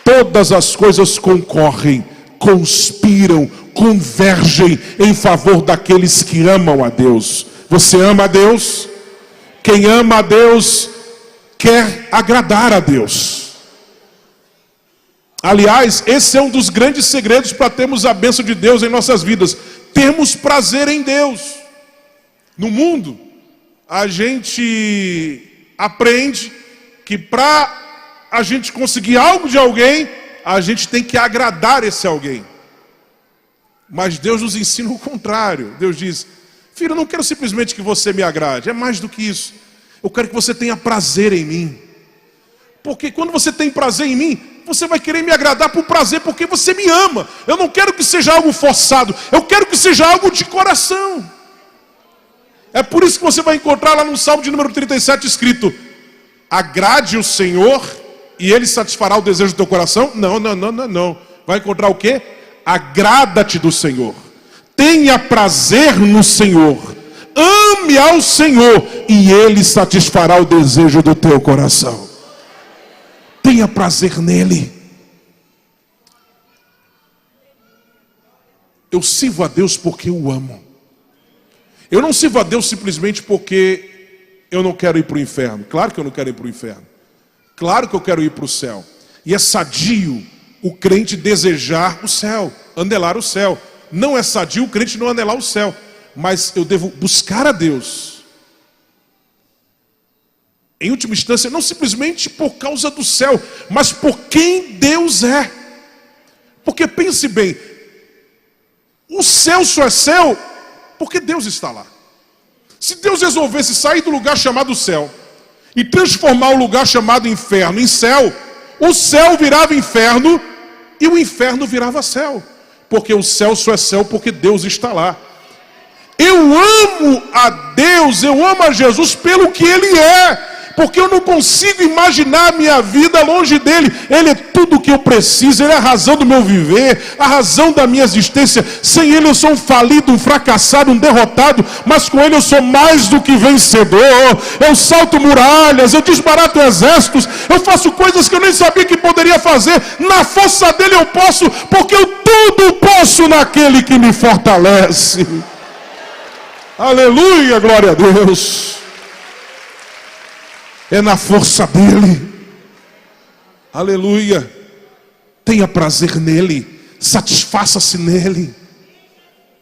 Todas as coisas concorrem, conspiram, convergem em favor daqueles que amam a Deus. Você ama a Deus? Quem ama a Deus quer agradar a Deus. Aliás, esse é um dos grandes segredos para termos a bênção de Deus em nossas vidas. Temos prazer em Deus. No mundo, a gente aprende que para a gente conseguir algo de alguém, a gente tem que agradar esse alguém. Mas Deus nos ensina o contrário. Deus diz: filho, eu não quero simplesmente que você me agrade, é mais do que isso. Eu quero que você tenha prazer em mim. Porque quando você tem prazer em mim, você vai querer me agradar por prazer, porque você me ama. Eu não quero que seja algo forçado, eu quero que seja algo de coração. É por isso que você vai encontrar lá no Salmo de número 37 escrito: agrade o Senhor e Ele satisfará o desejo do teu coração. Não. Vai encontrar o quê? Agrada-te do Senhor. Tenha prazer no Senhor. Ame ao Senhor e Ele satisfará o desejo do teu coração. Tenha prazer nele. Eu sirvo a Deus porque eu amo. Eu não sirvo a Deus simplesmente porque eu não quero ir para o inferno. Claro que eu não quero ir para o inferno. Claro que eu quero ir para o céu. E é sadio o crente desejar o céu, anelar o céu. Não é sadio o crente não anelar o céu. Mas eu devo buscar a Deus, em última instância, não simplesmente por causa do céu, mas por quem Deus é. Porque pense bem, o céu só é céu porque Deus está lá. Se Deus resolvesse sair do lugar chamado céu e transformar o lugar chamado inferno em céu, o céu virava inferno e o inferno virava céu. Porque o céu só é céu porque Deus está lá. Eu amo a Deus, eu amo a Jesus pelo que Ele é. porque eu não consigo imaginar a minha vida longe dele. Ele é tudo o que eu preciso, ele é a razão do meu viver, a razão da minha existência. Sem ele eu sou um falido, um fracassado, um derrotado, mas com ele eu sou mais do que vencedor. Eu salto muralhas, eu desbarato exércitos, eu faço coisas que eu nem sabia que poderia fazer. Na força dele eu posso, porque eu tudo posso naquele que me fortalece. Aleluia, glória a Deus. É na força dele. Aleluia. Tenha prazer nele, satisfaça-se nele.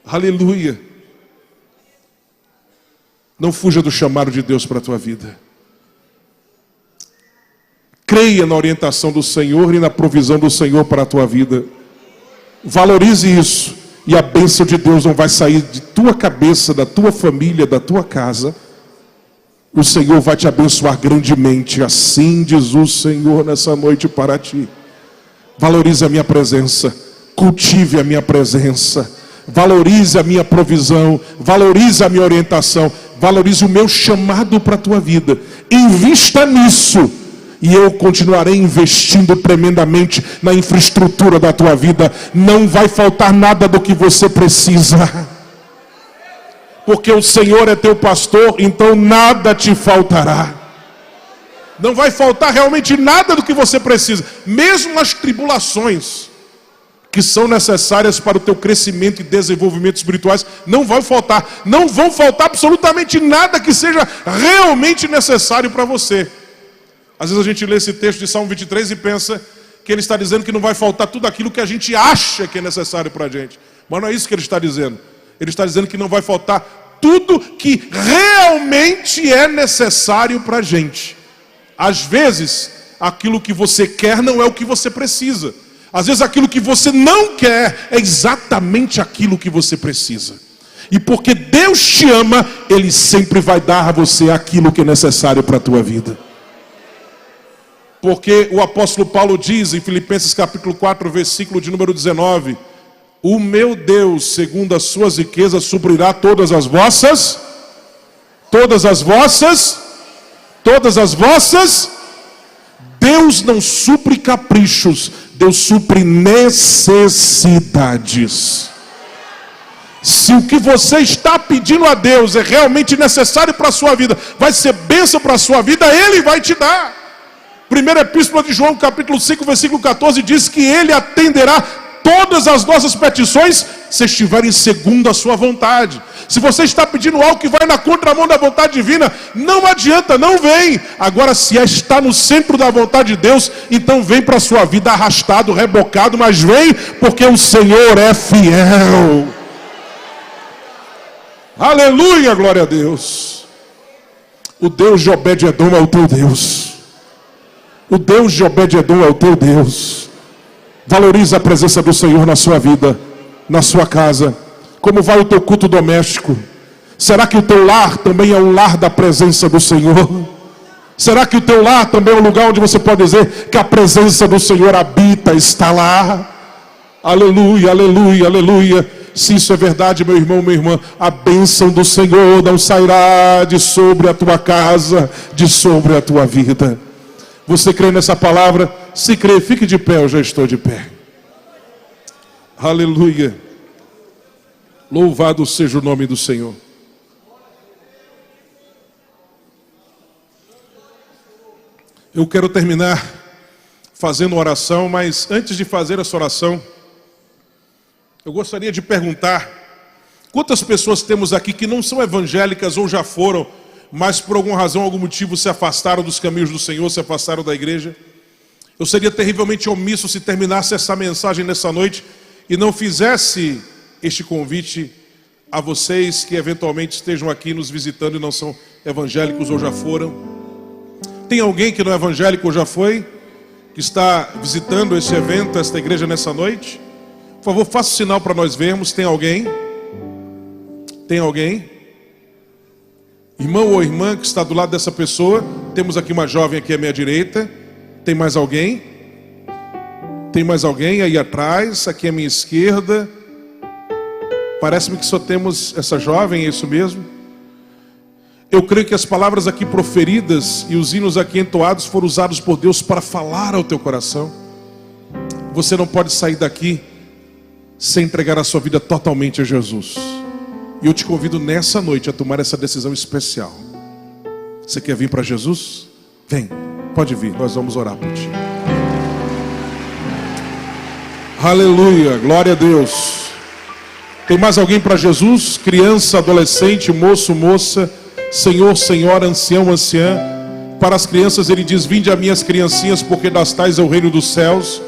Aleluia. Não fuja do chamado de Deus para a tua vida. Creia na orientação do Senhor e na provisão do Senhor para a tua vida. Valorize isso, e a bênção de Deus não vai sair de tua cabeça, da tua família, da tua casa. O Senhor vai te abençoar grandemente. Assim diz o Senhor nessa noite para ti. Valorize a minha presença, cultive a minha presença, valorize a minha provisão, valorize a minha orientação, valorize o meu chamado para a tua vida. Invista nisso, e eu continuarei investindo tremendamente na infraestrutura da tua vida. Não vai faltar nada do que você precisa, porque o Senhor é teu pastor, então nada te faltará. Não vai faltar realmente nada do que você precisa. Mesmo as tribulações que são necessárias para o teu crescimento e desenvolvimento espirituais, não vai faltar. Não vão faltar absolutamente nada que seja realmente necessário para você. Às vezes a gente lê esse texto de Salmo 23 e pensa que ele está dizendo que não vai faltar tudo aquilo que a gente acha que é necessário para a gente. Mas não é isso que ele está dizendo. Ele está dizendo que não vai faltar tudo que realmente é necessário para a gente. Às vezes, aquilo que você quer não é o que você precisa. Às vezes, aquilo que você não quer é exatamente aquilo que você precisa. E porque Deus te ama, Ele sempre vai dar a você aquilo que é necessário para a tua vida. Porque o apóstolo Paulo diz em Filipenses capítulo 4, versículo de número 19: o meu Deus, segundo as suas riquezas, suprirá todas as vossas. Deus não supre caprichos, Deus supre necessidades. Se o que você está pedindo a Deus é realmente necessário para a sua vida, vai ser bênção para a sua vida, Ele vai te dar. Primeira epístola de João, capítulo 5, versículo 14, diz que Ele atenderá todas as nossas petições, se estiverem segundo a sua vontade. Se você está pedindo algo que vai na contramão da vontade divina, não adianta, não vem. Agora, se está no centro da vontade de Deus, então vem para a sua vida arrastado, rebocado, mas vem porque o Senhor é fiel. Aleluia, glória a Deus. O Deus de Obed-edom é o teu Deus. O Deus de Obed-edom é o teu Deus. Valorize a presença do Senhor na sua vida, na sua casa. Como vai o teu culto doméstico? Será que o teu lar também é um lar da presença do Senhor? Será que o teu lar também é um lugar onde você pode dizer que a presença do Senhor habita, está lá? Aleluia, aleluia, aleluia. Se isso é verdade, meu irmão, minha irmã, a bênção do Senhor não sairá de sobre a tua casa, de sobre a tua vida. Você crê nessa palavra? Se crê, fique de pé, eu já estou de pé. Aleluia. Louvado seja o nome do Senhor. Eu quero terminar fazendo uma oração, mas antes de fazer essa oração, eu gostaria de perguntar: quantas pessoas temos aqui que não são evangélicas ou já foram, mas por alguma razão, algum motivo se afastaram dos caminhos do Senhor, se afastaram da igreja? Eu seria terrivelmente omisso se terminasse essa mensagem nessa noite e não fizesse este convite a vocês que eventualmente estejam aqui nos visitando e não são evangélicos ou já foram. Tem alguém que não é evangélico ou já foi, que está visitando esse evento, esta igreja nessa noite? Por favor, faça o sinal para nós vermos. Tem alguém? Tem alguém? Irmão ou irmã que está do lado dessa pessoa? Temos aqui uma jovem aqui à minha direita. Tem mais alguém? Tem mais alguém aí atrás, aqui à minha esquerda? Parece-me que só temos essa jovem, é isso mesmo? Eu creio que as palavras aqui proferidas e os hinos aqui entoados foram usados por Deus para falar ao teu coração. Você não pode sair daqui sem entregar a sua vida totalmente a Jesus. E eu te convido nessa noite a tomar essa decisão especial. Você quer vir para Jesus? Vem, pode vir, nós vamos orar por ti. Aleluia, glória a Deus. Tem mais alguém para Jesus? Criança, adolescente, moço, moça, senhor, senhora, ancião, anciã. Para as crianças ele diz: vinde a minhas criancinhas, porque das tais é o reino dos céus.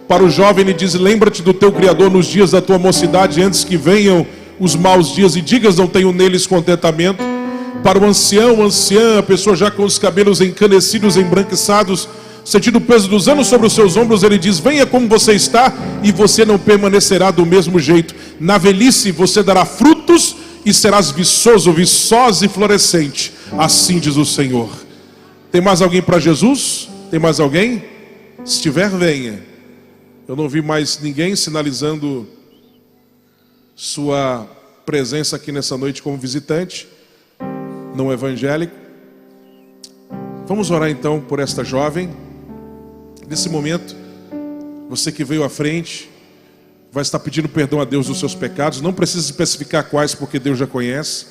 Para o jovem ele diz: lembra-te do teu Criador nos dias da tua mocidade, antes que venham os maus dias e digas: não tenho neles contentamento. Para o ancião, anciã, a pessoa já com os cabelos encanecidos, embranquiçados, sentindo o peso dos anos sobre os seus ombros, ele diz: venha como você está, e você não permanecerá do mesmo jeito. Na velhice você dará frutos e serás viçoso, viçosa e florescente. Assim diz o Senhor. Tem mais alguém para Jesus? Tem mais alguém? Se tiver, venha. Eu não vi mais ninguém sinalizando sua presença aqui nessa noite como visitante, não evangélico. Vamos orar então por esta jovem. Nesse momento, você que veio à frente vai estar pedindo perdão a Deus dos seus pecados. Não precisa especificar quais, porque Deus já conhece.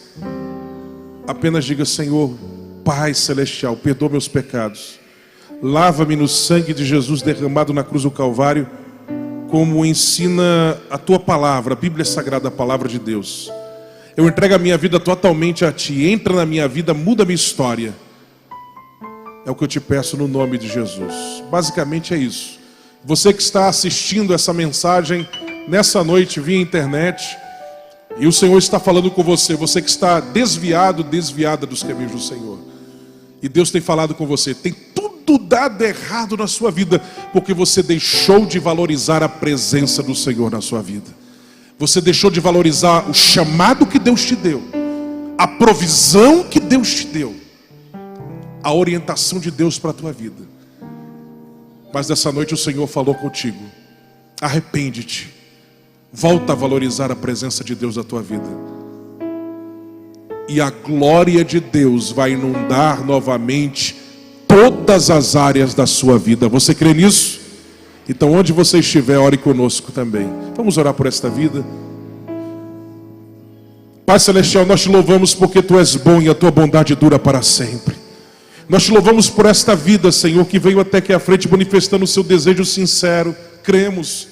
Apenas diga: Senhor, Pai Celestial, perdoa meus pecados. Lava-me no sangue de Jesus derramado na cruz do Calvário, como ensina a tua palavra, a Bíblia Sagrada, a palavra de Deus. Eu entrego a minha vida totalmente a ti. Entra na minha vida, muda a minha história. É o que eu te peço no nome de Jesus. Basicamente é isso. Você que está assistindo essa mensagem nessa noite via internet, e o Senhor está falando com você. Você que está desviado, desviada dos caminhos do Senhor, e Deus tem falado com você. Tem tudo dado errado na sua vida, porque você deixou de valorizar a presença do Senhor na sua vida. Você deixou de valorizar o chamado que Deus te deu, a provisão que Deus te deu, a orientação de Deus para a tua vida. Mas nessa noite o Senhor falou contigo: arrepende-te, volta a valorizar a presença de Deus na tua vida, e a glória de Deus vai inundar novamente todas as áreas da sua vida. Você crê nisso? Então onde você estiver, ore conosco também. Vamos orar por esta vida. Pai Celestial, nós te louvamos porque tu és bom e a tua bondade dura para sempre. Nós te louvamos por esta vida, Senhor, que veio até aqui à frente manifestando o seu desejo sincero, cremos,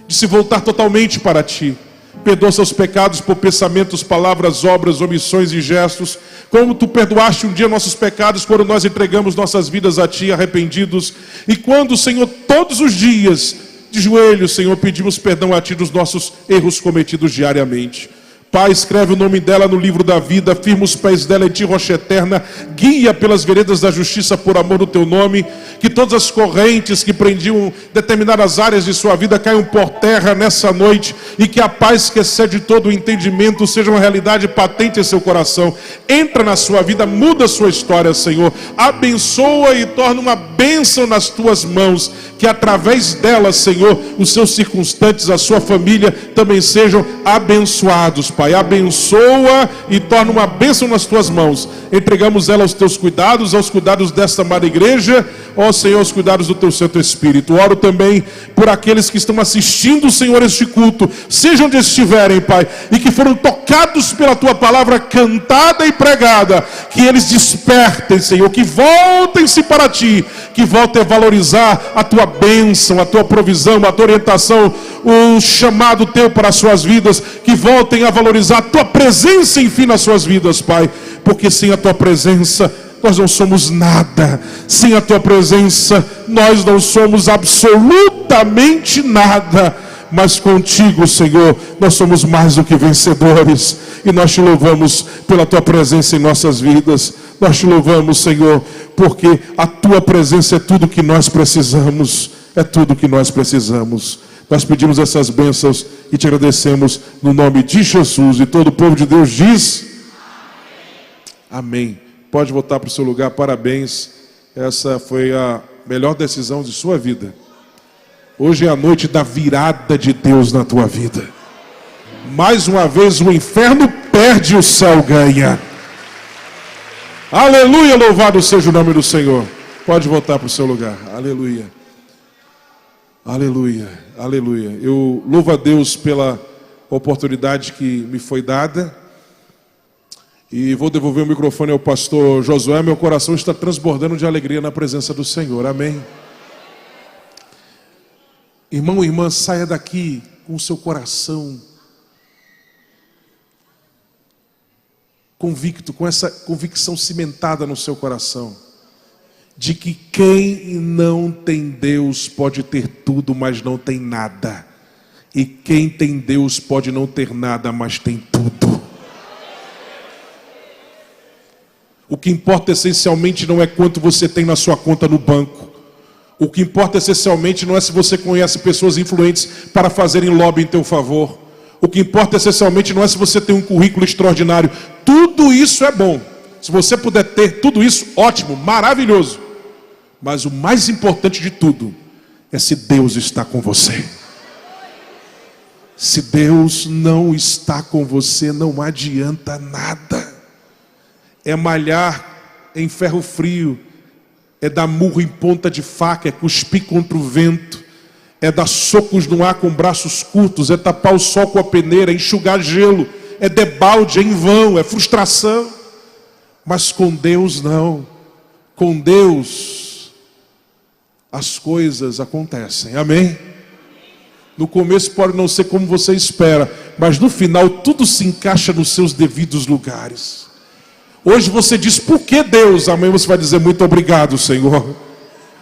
de se voltar totalmente para ti. Perdoa seus pecados por pensamentos, palavras, obras, omissões e gestos, como tu perdoaste um dia nossos pecados quando nós entregamos nossas vidas a ti arrependidos. E quando, Senhor, todos os dias, de joelhos, Senhor, pedimos perdão a ti dos nossos erros cometidos diariamente. Pai, escreve o nome dela no livro da vida, firma os pés dela em ti, rocha eterna, guia pelas veredas da justiça por amor do teu nome, que todas as correntes que prendiam determinadas áreas de sua vida caiam por terra nessa noite, e que a paz que excede todo o entendimento seja uma realidade patente em seu coração. Entra na sua vida, muda a sua história, Senhor, abençoa e torna uma bênção nas tuas mãos, que através dela, Senhor, os seus circunstantes, a sua família também sejam abençoados, Pai. Abençoa e torna uma bênção nas tuas mãos. Entregamos ela aos teus cuidados, aos cuidados desta amada igreja, ó Senhor, aos cuidados do teu Santo Espírito. Oro também por aqueles que estão assistindo, Senhor, este culto, sejam onde estiverem, Pai, e que foram tocados pela tua palavra cantada e pregada, que eles despertem, Senhor, que voltem-se para ti, que voltem a valorizar a tua bênção, a tua provisão, a tua orientação, o chamado teu para as suas vidas, que voltem a valorizar a tua presença, enfim, nas suas vidas, Pai, porque sem a tua presença nós não somos nada. Sem a tua presença nós não somos absolutamente nada. Mas contigo, Senhor, nós somos mais do que vencedores. E nós te louvamos pela tua presença em nossas vidas. Nós te louvamos, Senhor, porque a tua presença é tudo que nós precisamos. É tudo que nós precisamos. Nós pedimos essas bênçãos e te agradecemos no nome de Jesus. E todo o povo de Deus diz: amém. Pode voltar para o seu lugar, parabéns. Essa foi a melhor decisão de sua vida. Hoje é a noite da virada de Deus na tua vida. Mais uma vez o inferno perde, o céu ganha. Aleluia, louvado seja o nome do Senhor. Pode voltar para o seu lugar. Aleluia. Aleluia, aleluia. Eu louvo a Deus pela oportunidade que me foi dada. E vou devolver o microfone ao pastor Josué. Meu coração está transbordando de alegria na presença do Senhor. Amém. Irmão e irmã, saia daqui com o seu coração convicto, com essa convicção cimentada no seu coração, de que quem não tem Deus pode ter tudo, mas não tem nada. E quem tem Deus pode não ter nada, mas tem tudo. O que importa essencialmente não é quanto você tem na sua conta no banco. O que importa essencialmente não é se você conhece pessoas influentes para fazerem lobby em teu favor. O que importa essencialmente não é se você tem um currículo extraordinário. Tudo isso é bom. Se você puder ter tudo isso, ótimo, maravilhoso. Mas o mais importante de tudo é se Deus está com você. Se Deus não está com você, não adianta nada. É malhar em ferro frio, é dar murro em ponta de faca, é cuspir contra o vento, é dar socos no ar com braços curtos, é tapar o sol com a peneira, é enxugar gelo, é debalde, é em vão, é frustração. Mas com Deus não. Com Deus as coisas acontecem. Amém? No começo pode não ser como você espera, mas no final tudo se encaixa nos seus devidos lugares. Hoje você diz, por que Deus? Amanhã você vai dizer, muito obrigado, Senhor.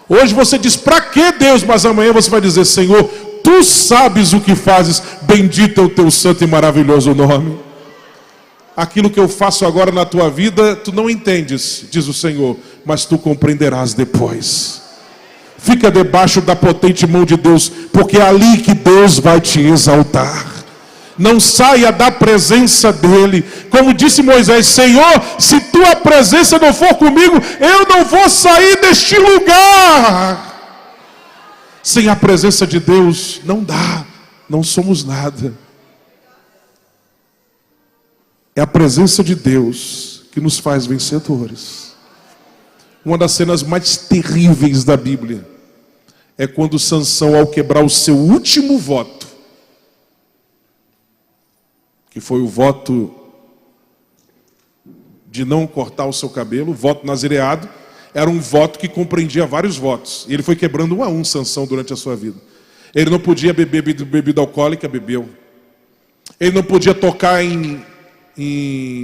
Hoje você diz, para que Deus? Mas amanhã você vai dizer, Senhor, tu sabes o que fazes, bendito é o teu santo e maravilhoso nome. Aquilo que eu faço agora na tua vida, tu não entendes, diz o Senhor, mas tu compreenderás depois. Fica debaixo da potente mão de Deus, porque é ali que Deus vai te exaltar. Não saia da presença dele. Como disse Moisés, Senhor, se tua presença não for comigo, eu não vou sair deste lugar. Sem a presença de Deus, não dá. Não somos nada. É a presença de Deus que nos faz vencedores. Uma das cenas mais terríveis da Bíblia é quando Sansão, ao quebrar o seu último voto, que foi o voto de não cortar o seu cabelo, o voto nazireado, era um voto que compreendia vários votos. E ele foi quebrando um a um, Sansão, durante a sua vida. Ele não podia beber bebida alcoólica, bebeu. Ele não podia tocar em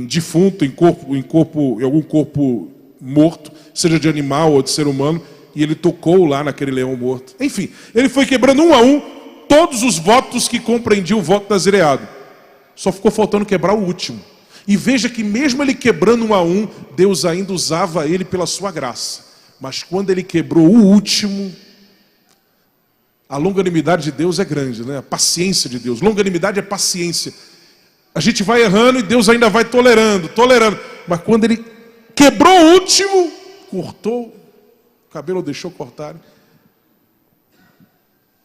defunto, em algum corpo morto, seja de animal ou de ser humano, e ele tocou lá naquele leão morto. Enfim, ele foi quebrando um a um todos os votos que compreendiam o voto nazireado. Só ficou faltando quebrar o último. E veja que mesmo ele quebrando um a um, Deus ainda usava ele pela sua graça. Mas quando ele quebrou o último, a longanimidade de Deus é grande, né? A paciência de Deus. Longanimidade é paciência. A gente vai errando e Deus ainda vai tolerando. Mas quando ele quebrou o último, cortou o cabelo, deixou cortar.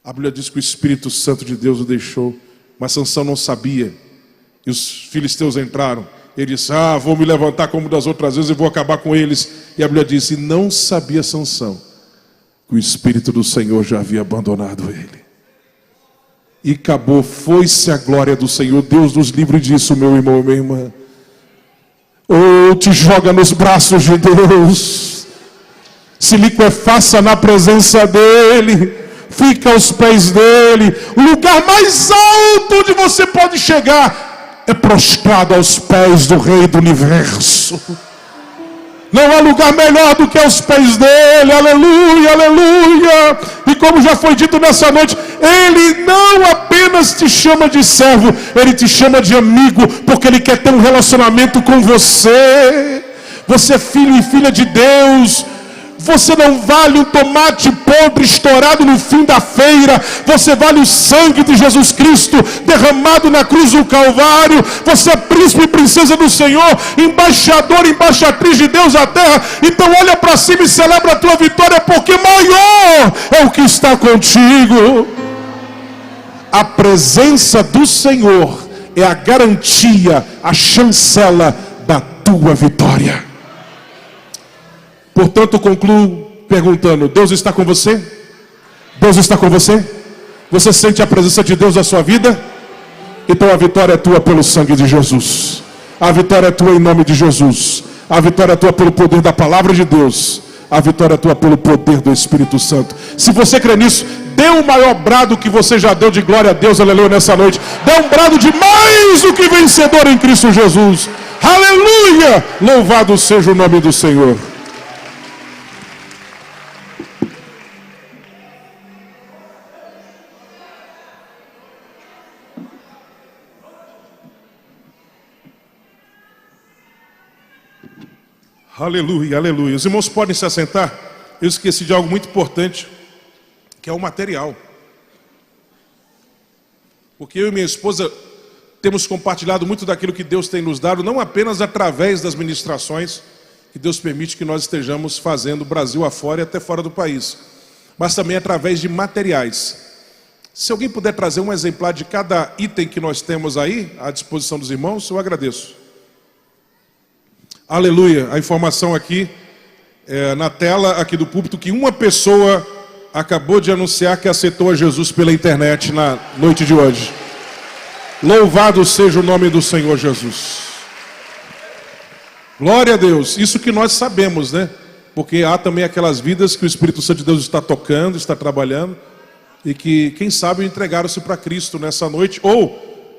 A Bíblia diz que o Espírito Santo de Deus o deixou. Mas Sansão não sabia. E os filisteus entraram. Ele disse, vou me levantar como das outras vezes e vou acabar com eles. E a Bíblia disse, não sabia Sansão que o Espírito do Senhor já havia abandonado ele. E acabou, foi-se a glória do Senhor. Deus nos livre disso, meu irmão e minha irmã. Te joga nos braços de Deus. Se liquefaça na presença dEle. Fica aos pés dEle. O lugar mais alto onde você pode chegar é prostrado aos pés do Rei do Universo. Não há lugar melhor do que aos pés dEle. Aleluia, aleluia. E como já foi dito nessa noite, Ele não apenas te chama de servo, Ele te chama de amigo, porque Ele quer ter um relacionamento com você. Você é filho e filha de Deus. Você não vale um tomate podre estourado no fim da feira. Você vale o sangue de Jesus Cristo derramado na cruz do Calvário. Você é príncipe e princesa do Senhor, embaixador e embaixatriz de Deus na terra. Então olha para cima e celebra a tua vitória, porque maior é o que está contigo. A presença do Senhor é a garantia, a chancela da tua vitória. Portanto, concluo perguntando: Deus está com você? Deus está com você? Você sente a presença de Deus na sua vida? Então a vitória é tua pelo sangue de Jesus. A vitória é tua em nome de Jesus. A vitória é tua pelo poder da palavra de Deus. A vitória é tua pelo poder do Espírito Santo. Se você crê nisso, dê o maior brado que você já deu de glória a Deus, aleluia, nessa noite. Dê um brado de mais do que vencedor em Cristo Jesus. Aleluia! Louvado seja o nome do Senhor. Aleluia, aleluia. Os irmãos podem se assentar. Eu esqueci de algo muito importante, que é o material. Porque eu e minha esposa temos compartilhado muito daquilo que Deus tem nos dado, não apenas através das ministrações que Deus permite que nós estejamos fazendo Brasil afora e até fora do país, mas também através de materiais. Se alguém puder trazer um exemplar de cada item que nós temos aí à disposição dos irmãos, eu agradeço. Aleluia, a informação aqui na tela aqui do púlpito, que uma pessoa acabou de anunciar que aceitou a Jesus pela internet na noite de hoje. Louvado seja o nome do Senhor Jesus. Glória a Deus, isso que nós sabemos, né? Porque há também aquelas vidas que o Espírito Santo de Deus está tocando, está trabalhando, e que, quem sabe, entregaram-se para Cristo nessa noite, ou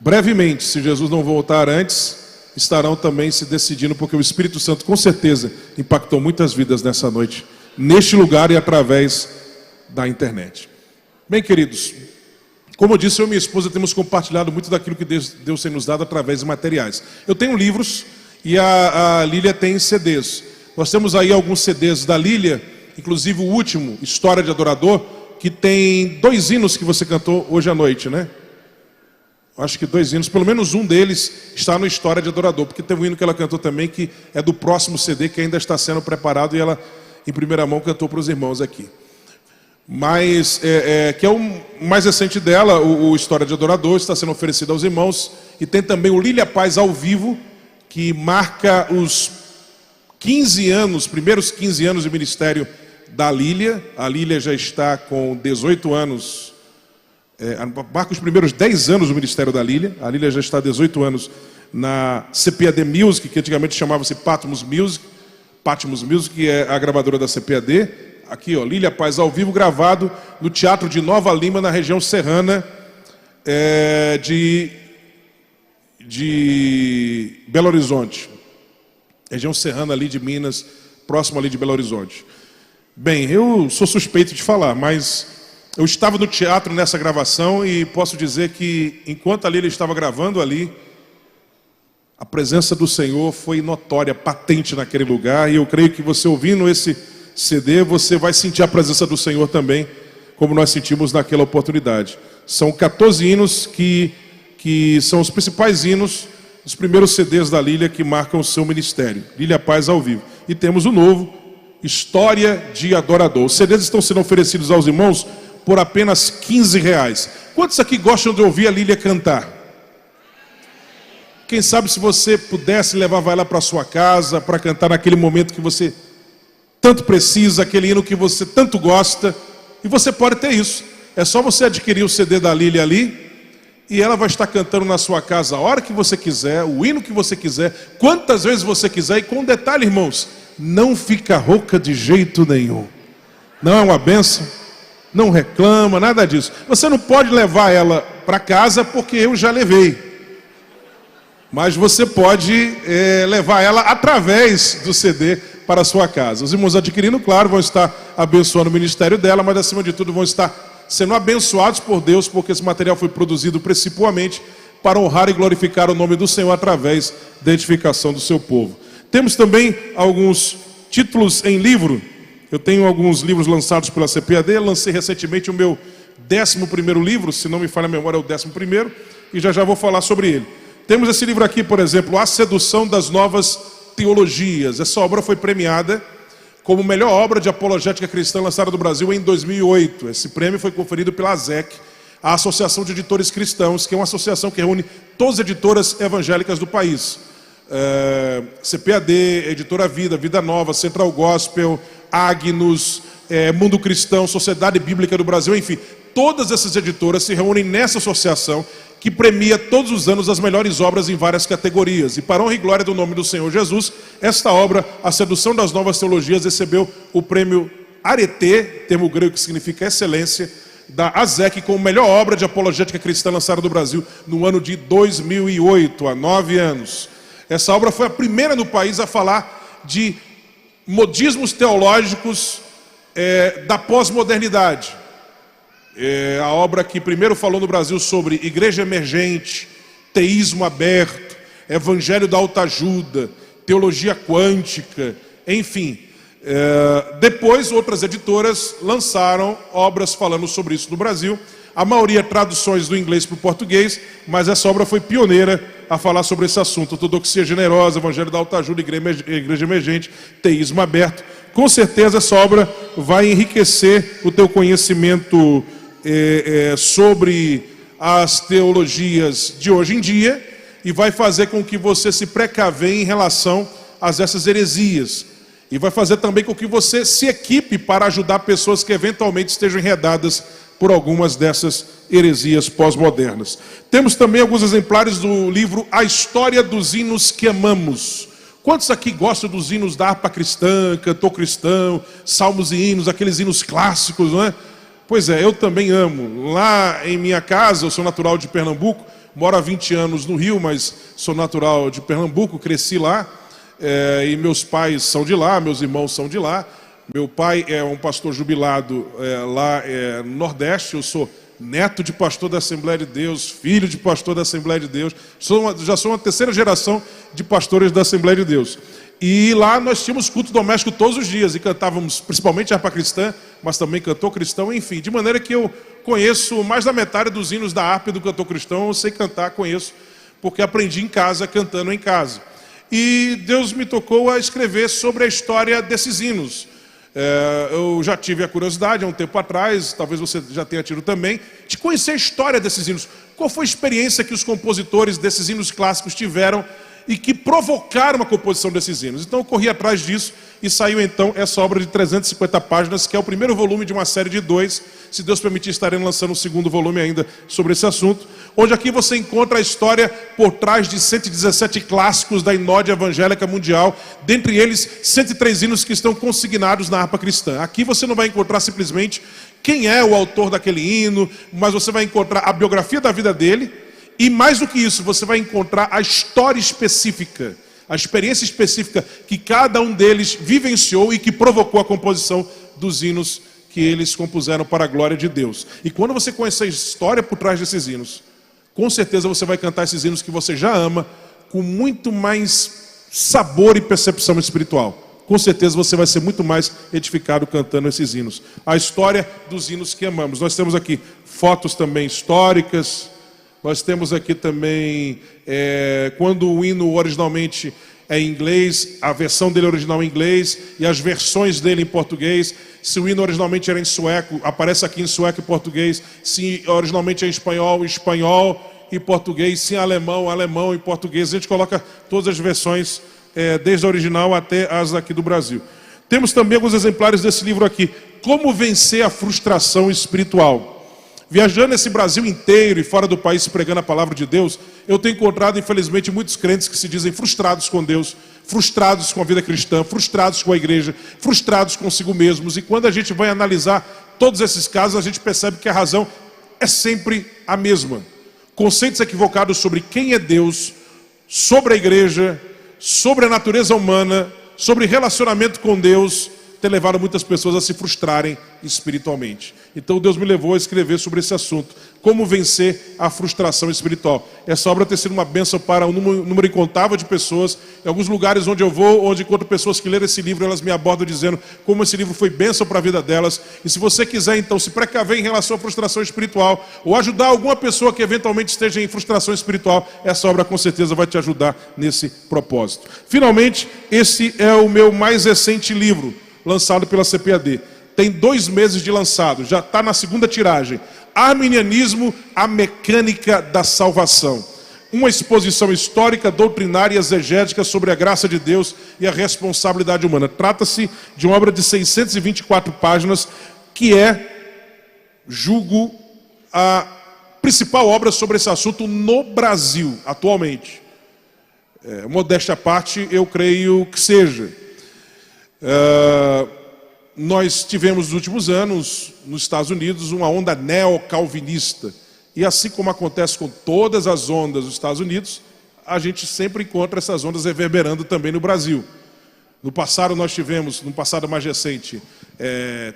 brevemente, se Jesus não voltar antes, estarão também se decidindo, porque o Espírito Santo com certeza impactou muitas vidas nessa noite, neste lugar e através da internet. Bem, queridos, como eu disse, eu e minha esposa temos compartilhado muito daquilo que Deus tem nos dado através de materiais. Eu tenho livros e a Lília tem CDs. Nós temos aí alguns CDs da Lília, inclusive o último, História de Adorador, que tem 2 hinos que você cantou hoje à noite, né? Acho que 2 hinos, pelo menos um deles está no História de Adorador, porque teve um hino que ela cantou também, que é do próximo CD, que ainda está sendo preparado, e ela, em primeira mão, cantou para os irmãos aqui. Mas, que é o mais recente dela, o História de Adorador, está sendo oferecido aos irmãos, e tem também o Lília Paz ao vivo, que marca os 15 anos, primeiros 15 anos de ministério da Lília. A Lília já está com 18 anos, marca os primeiros 10 anos do ministério da Lília. A Lília já está há 18 anos na CPAD Music, que antigamente chamava-se Patmos Music. Patmos Music, que é a gravadora da CPAD. Aqui, ó, Lília Paz ao vivo, gravado no Teatro de Nova Lima, na região serrana de Belo Horizonte. Região serrana ali de Minas, próximo ali de Belo Horizonte. Bem, eu sou suspeito de falar, mas eu estava no teatro nessa gravação e posso dizer que, enquanto a Lília estava gravando ali, a presença do Senhor foi notória, patente naquele lugar, e eu creio que você ouvindo esse CD, você vai sentir a presença do Senhor também, como nós sentimos naquela oportunidade. São 14 hinos que são os principais hinos, os primeiros CDs da Lília que marcam o seu ministério. Lília Paz ao vivo. E temos o novo, História de Adorador. Os CDs estão sendo oferecidos aos irmãos por apenas R$15. Quantos aqui gostam de ouvir a Lília cantar? Quem sabe, se você pudesse, levava ela para sua casa para cantar naquele momento que você tanto precisa, aquele hino que você tanto gosta. E você pode ter isso. É só você adquirir o CD da Lília ali, e ela vai estar cantando na sua casa a hora que você quiser, o hino que você quiser, quantas vezes você quiser. E com um detalhe, irmãos, não fica rouca de jeito nenhum. Não é uma bênção? Não reclama, nada disso. Você não pode levar ela para casa, porque eu já levei. Mas você pode levar ela através do CD para a sua casa. Os irmãos adquirindo, claro, vão estar abençoando o ministério dela, mas acima de tudo vão estar sendo abençoados por Deus, porque esse material foi produzido principalmente para honrar e glorificar o nome do Senhor através da edificação do seu povo. Temos também alguns títulos em livro. Eu tenho alguns livros lançados pela CPAD. Lancei recentemente o meu 11º livro, se não me falha a memória, é o 11º, e já vou falar sobre ele. Temos esse livro aqui, por exemplo, A Sedução das Novas Teologias. Essa obra foi premiada como melhor obra de apologética cristã lançada no Brasil em 2008. Esse prêmio foi conferido pela ASEC, a Associação de Editores Cristãos, que é uma associação que reúne todas as editoras evangélicas do país. CPAD, Editora Vida, Vida Nova, Central Gospel, Agnus, Mundo Cristão, Sociedade Bíblica do Brasil, enfim, todas essas editoras se reúnem nessa associação que premia todos os anos as melhores obras em várias categorias. E para honra e glória do nome do Senhor Jesus, esta obra, A Sedução das Novas Teologias, recebeu o prêmio Arete, termo grego que significa excelência, da ASEC, como melhor obra de apologética cristã lançada no Brasil no ano de 2008, há 9 anos. Essa obra foi a primeira no país a falar de modismos teológicos da pós-modernidade. A obra que primeiro falou no Brasil sobre igreja emergente, teísmo aberto, evangelho da autoajuda, teologia quântica, enfim. Depois outras editoras lançaram obras falando sobre isso no Brasil. A maioria traduções do inglês para o português, mas essa obra foi pioneira a falar sobre esse assunto. Ortodoxia generosa, evangelho da autoajuda, igreja emergente, teísmo aberto. Com certeza essa obra vai enriquecer o teu conhecimento sobre as teologias de hoje em dia e vai fazer com que você se precaveie em relação a essas heresias. E vai fazer também com que você se equipe para ajudar pessoas que eventualmente estejam enredadas por algumas dessas heresias pós-modernas. Temos também alguns exemplares do livro A História dos Hinos que Amamos. Quantos aqui gostam dos hinos da harpa cristã, cantor cristão, salmos e hinos, aqueles hinos clássicos, não é? Pois é, eu também amo. Lá em minha casa, eu sou natural de Pernambuco, moro há 20 anos no Rio, mas sou natural de Pernambuco, cresci lá, e meus pais são de lá, meus irmãos são de lá. Meu pai é um pastor jubilado lá no Nordeste, eu sou neto de pastor da Assembleia de Deus, filho de pastor da Assembleia de Deus, já sou uma terceira geração de pastores da Assembleia de Deus. E lá nós tínhamos culto doméstico todos os dias e cantávamos principalmente harpa cristã, mas também cantor cristão, enfim. De maneira que eu conheço mais da metade dos hinos da harpa e do cantor cristão, eu sei cantar, conheço, porque aprendi em casa, cantando em casa. E Deus me tocou a escrever sobre a história desses hinos. Eu já tive a curiosidade há um tempo atrás, talvez você já tenha tido também, de conhecer a história desses hinos. Qual foi a experiência que os compositores desses hinos clássicos tiveram e que provocaram a composição desses hinos? Então eu corri atrás disso e saiu então essa obra de 350 páginas, que é o primeiro volume de uma série de 2. Se Deus permitir, estaremos lançando um segundo volume ainda sobre esse assunto, onde aqui você encontra a história por trás de 117 clássicos da Inódia Evangélica Mundial, dentre eles 103 hinos que estão consignados na harpa cristã. Aqui você não vai encontrar simplesmente quem é o autor daquele hino, mas você vai encontrar a biografia da vida dele, e mais do que isso, você vai encontrar a história específica, a experiência específica que cada um deles vivenciou e que provocou a composição dos hinos que eles compuseram para a glória de Deus. E quando você conhecer a história por trás desses hinos, com certeza você vai cantar esses hinos que você já ama com muito mais sabor e percepção espiritual. Com certeza você vai ser muito mais edificado cantando esses hinos. A história dos hinos que amamos. Nós temos aqui fotos também históricas. Nós temos aqui também, quando o hino originalmente é em inglês, a versão dele original em inglês e as versões dele em português. Se o hino originalmente era em sueco, aparece aqui em sueco e português. Se originalmente é em espanhol, espanhol e português. Se em alemão, alemão e português. A gente coloca todas as versões, desde a original até as aqui do Brasil. Temos também alguns exemplares desse livro aqui. Como vencer a frustração espiritual. Viajando esse Brasil inteiro e fora do país pregando a palavra de Deus, eu tenho encontrado, infelizmente, muitos crentes que se dizem frustrados com Deus, frustrados com a vida cristã, frustrados com a igreja, frustrados consigo mesmos. E quando a gente vai analisar todos esses casos, a gente percebe que a razão é sempre a mesma. Conceitos equivocados sobre quem é Deus, sobre a igreja, sobre a natureza humana, sobre relacionamento com Deus, tem levado muitas pessoas a se frustrarem espiritualmente. Então Deus me levou a escrever sobre esse assunto. Como vencer a frustração espiritual. Essa obra tem sido uma bênção para um número incontável de pessoas. Em alguns lugares onde eu vou, onde encontro pessoas que leram esse livro, elas me abordam dizendo como esse livro foi bênção para a vida delas. E se você quiser então se precaver em relação à frustração espiritual, ou ajudar alguma pessoa que eventualmente esteja em frustração espiritual, essa obra com certeza vai te ajudar nesse propósito. Finalmente, esse é o meu mais recente livro, lançado pela CPAD. Tem 2 meses de lançado, já está na segunda tiragem. Arminianismo, a mecânica da salvação. uma exposição histórica, doutrinária e exegética sobre a graça de Deus e a responsabilidade humana. Trata-se de uma obra de 624 páginas, que é, julgo, a principal obra sobre esse assunto no Brasil, atualmente. Modéstia à parte, eu creio que seja. Nós tivemos nos últimos anos, nos Estados Unidos, uma onda neocalvinista. E assim como acontece com todas as ondas dos Estados Unidos, a gente sempre encontra essas ondas reverberando também no Brasil. No passado nós tivemos, no passado mais recente,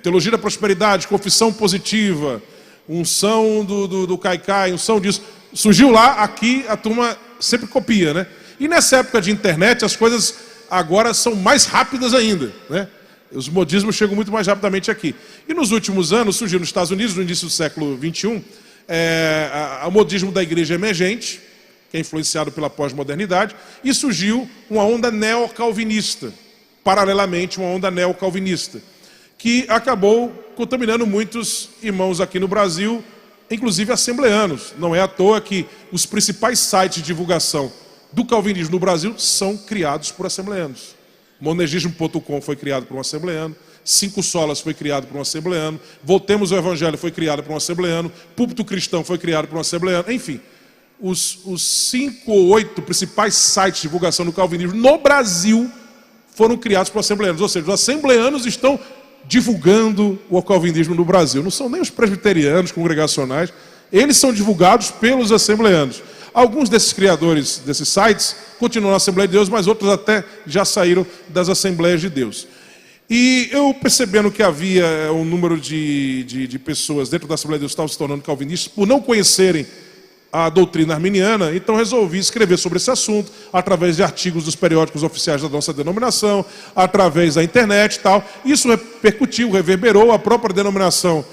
teologia da prosperidade, confissão positiva, unção do caicai, unção disso. Surgiu lá, aqui a turma sempre copia, né? E nessa época de internet as coisas agora são mais rápidas ainda, né? Os modismos chegam muito mais rapidamente aqui. E nos últimos anos surgiu nos Estados Unidos, no início do século XXI, o modismo da igreja emergente, que é influenciado pela pós-modernidade, e surgiu uma onda neocalvinista, paralelamente uma onda neocalvinista, que acabou contaminando muitos irmãos aqui no Brasil, inclusive assembleanos. Não é à toa que os principais sites de divulgação do calvinismo no Brasil são criados por assembleanos. Monegismo.com foi criado por um assembleano, Cinco Solas foi criado por um assembleano, Voltemos ao Evangelho foi criado por um assembleano, Púlpito Cristão foi criado por um assembleano, enfim. Os 5 ou 8 principais sites de divulgação do calvinismo no Brasil foram criados por assembleanos, ou seja, os assembleanos estão divulgando o calvinismo no Brasil. Não são nem os presbiterianos congregacionais, eles são divulgados pelos assembleanos. Alguns desses criadores desses sites continuam na Assembleia de Deus, mas outros até já saíram das Assembleias de Deus. E eu percebendo que havia um número de pessoas dentro da Assembleia de Deus que estavam se tornando calvinistas por não conhecerem a doutrina arminiana, então resolvi escrever sobre esse assunto através de artigos dos periódicos oficiais da nossa denominação, através da internet e tal. Isso repercutiu, reverberou, a própria denominação,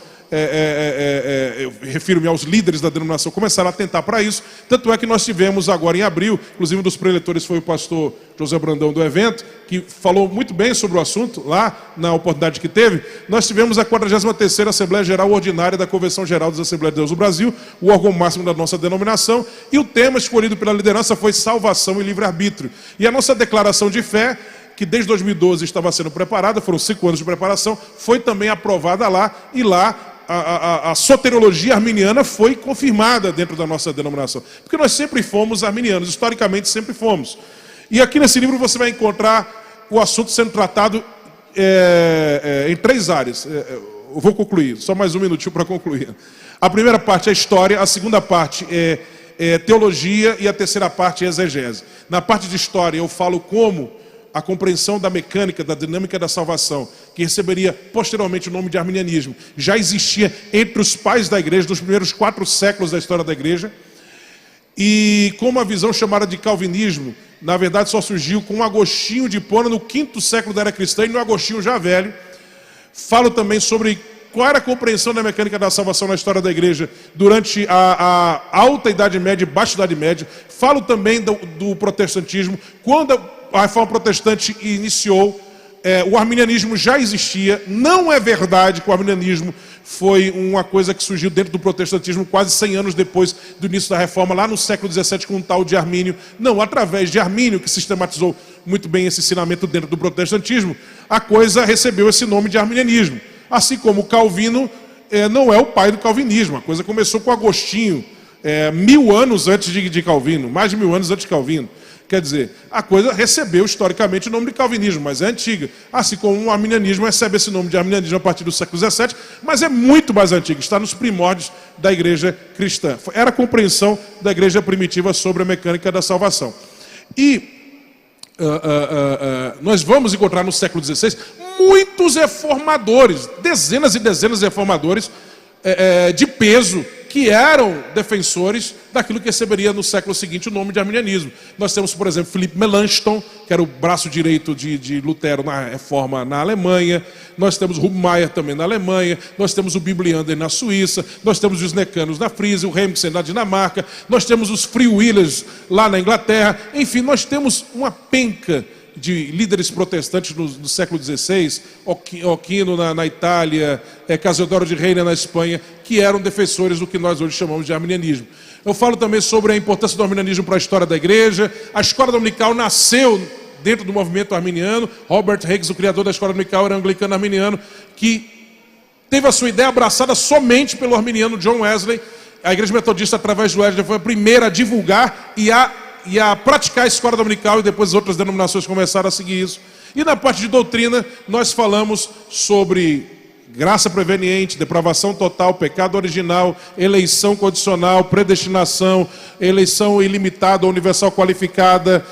eu refiro-me aos líderes da denominação, começaram a atentar para isso. Tanto é que nós tivemos agora em abril, inclusive um dos preletores foi o pastor José Brandão do evento, que falou muito bem sobre o assunto lá na oportunidade que teve. Nós tivemos a 43ª Assembleia Geral Ordinária da Convenção Geral das Assembleias de Deus do Brasil, o órgão máximo da nossa denominação, e o tema escolhido pela liderança foi salvação e livre-arbítrio. E a nossa declaração de fé, que desde 2012 estava sendo preparada, foram 5 anos de preparação, foi também aprovada lá, e lá a soteriologia arminiana foi confirmada dentro da nossa denominação. Porque nós sempre fomos arminianos, historicamente sempre fomos. E aqui nesse livro você vai encontrar o assunto sendo tratado em 3 áreas. Eu vou concluir, só mais um minutinho para concluir. A primeira parte é história, a segunda parte é teologia e a terceira parte é exegese. Na parte de história eu falo como a compreensão da mecânica, da dinâmica da salvação, que receberia posteriormente o nome de arminianismo, já existia entre os pais da igreja, nos primeiros 4 séculos da história da igreja, e como a visão chamada de calvinismo, na verdade só surgiu com Agostinho de Hipona no 5º século da era cristã, e no Agostinho já velho. Falo também sobre qual era a compreensão da mecânica da salvação na história da igreja durante a alta Idade Média e baixa Idade Média. Falo também do protestantismo, quando a reforma protestante iniciou, o arminianismo já existia. Não é verdade que o arminianismo foi uma coisa que surgiu dentro do protestantismo quase 100 anos depois do início da reforma, lá no século XVII, com um tal de Armínio. Não, através de Armínio, que sistematizou muito bem esse ensinamento dentro do protestantismo, a coisa recebeu esse nome de arminianismo. Assim como Calvino não é o pai do calvinismo. A coisa começou com Agostinho, 1000 anos antes de Calvino, mais de 1000 anos antes de Calvino. Quer dizer, a coisa recebeu historicamente o nome de calvinismo, mas é antiga. Assim como o arminianismo recebe esse nome de arminianismo a partir do século XVII, mas é muito mais antigo, está nos primórdios da igreja cristã. Era a compreensão da igreja primitiva sobre a mecânica da salvação. E nós vamos encontrar no século XVI muitos reformadores, dezenas e dezenas de reformadores de peso, que eram defensores daquilo que receberia no século seguinte o nome de arminianismo. Nós temos, por exemplo, Philipp Melanchthon, que era o braço direito de Lutero na reforma na Alemanha. Nós temos Hubmaier também na Alemanha. Nós temos o Bibliander na Suíça. Nós temos os Necanos na Frísia, o Hemsen na Dinamarca. Nós temos os Free Willers lá na Inglaterra. Enfim, nós temos uma penca de líderes protestantes no século XVI, Occhino na Itália, Cassiodoro de Reina na Espanha, que eram defensores do que nós hoje chamamos de arminianismo. Eu falo também sobre a importância do arminianismo para a história da igreja. A escola dominical nasceu dentro do movimento arminiano. Robert Higgs, o criador da escola dominical, era anglicano arminiano, que teve a sua ideia abraçada somente pelo arminiano John Wesley. A igreja metodista, através de Wesley, foi a primeira a divulgar e a praticar a escola dominical, e depois outras denominações começaram a seguir isso. E na parte de doutrina, nós falamos sobre graça preveniente, depravação total, pecado original, eleição condicional, predestinação, eleição ilimitada, universal qualificada,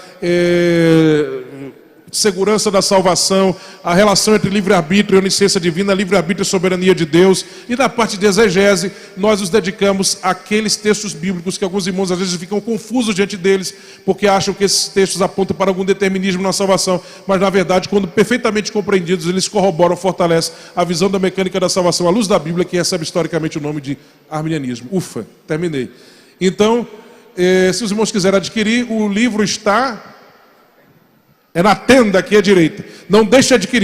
segurança da salvação, a relação entre livre-arbítrio e onisciência divina, livre-arbítrio e soberania de Deus. E na parte de exegese, nós nos dedicamos àqueles textos bíblicos que alguns irmãos às vezes ficam confusos diante deles, porque acham que esses textos apontam para algum determinismo na salvação, mas na verdade, quando perfeitamente compreendidos, eles corroboram, fortalecem a visão da mecânica da salvação à luz da Bíblia, que recebe historicamente o nome de arminianismo. Ufa, terminei. Então, se os irmãos quiserem adquirir, o livro está... É na tenda aqui à direita. Não deixe de adquirir.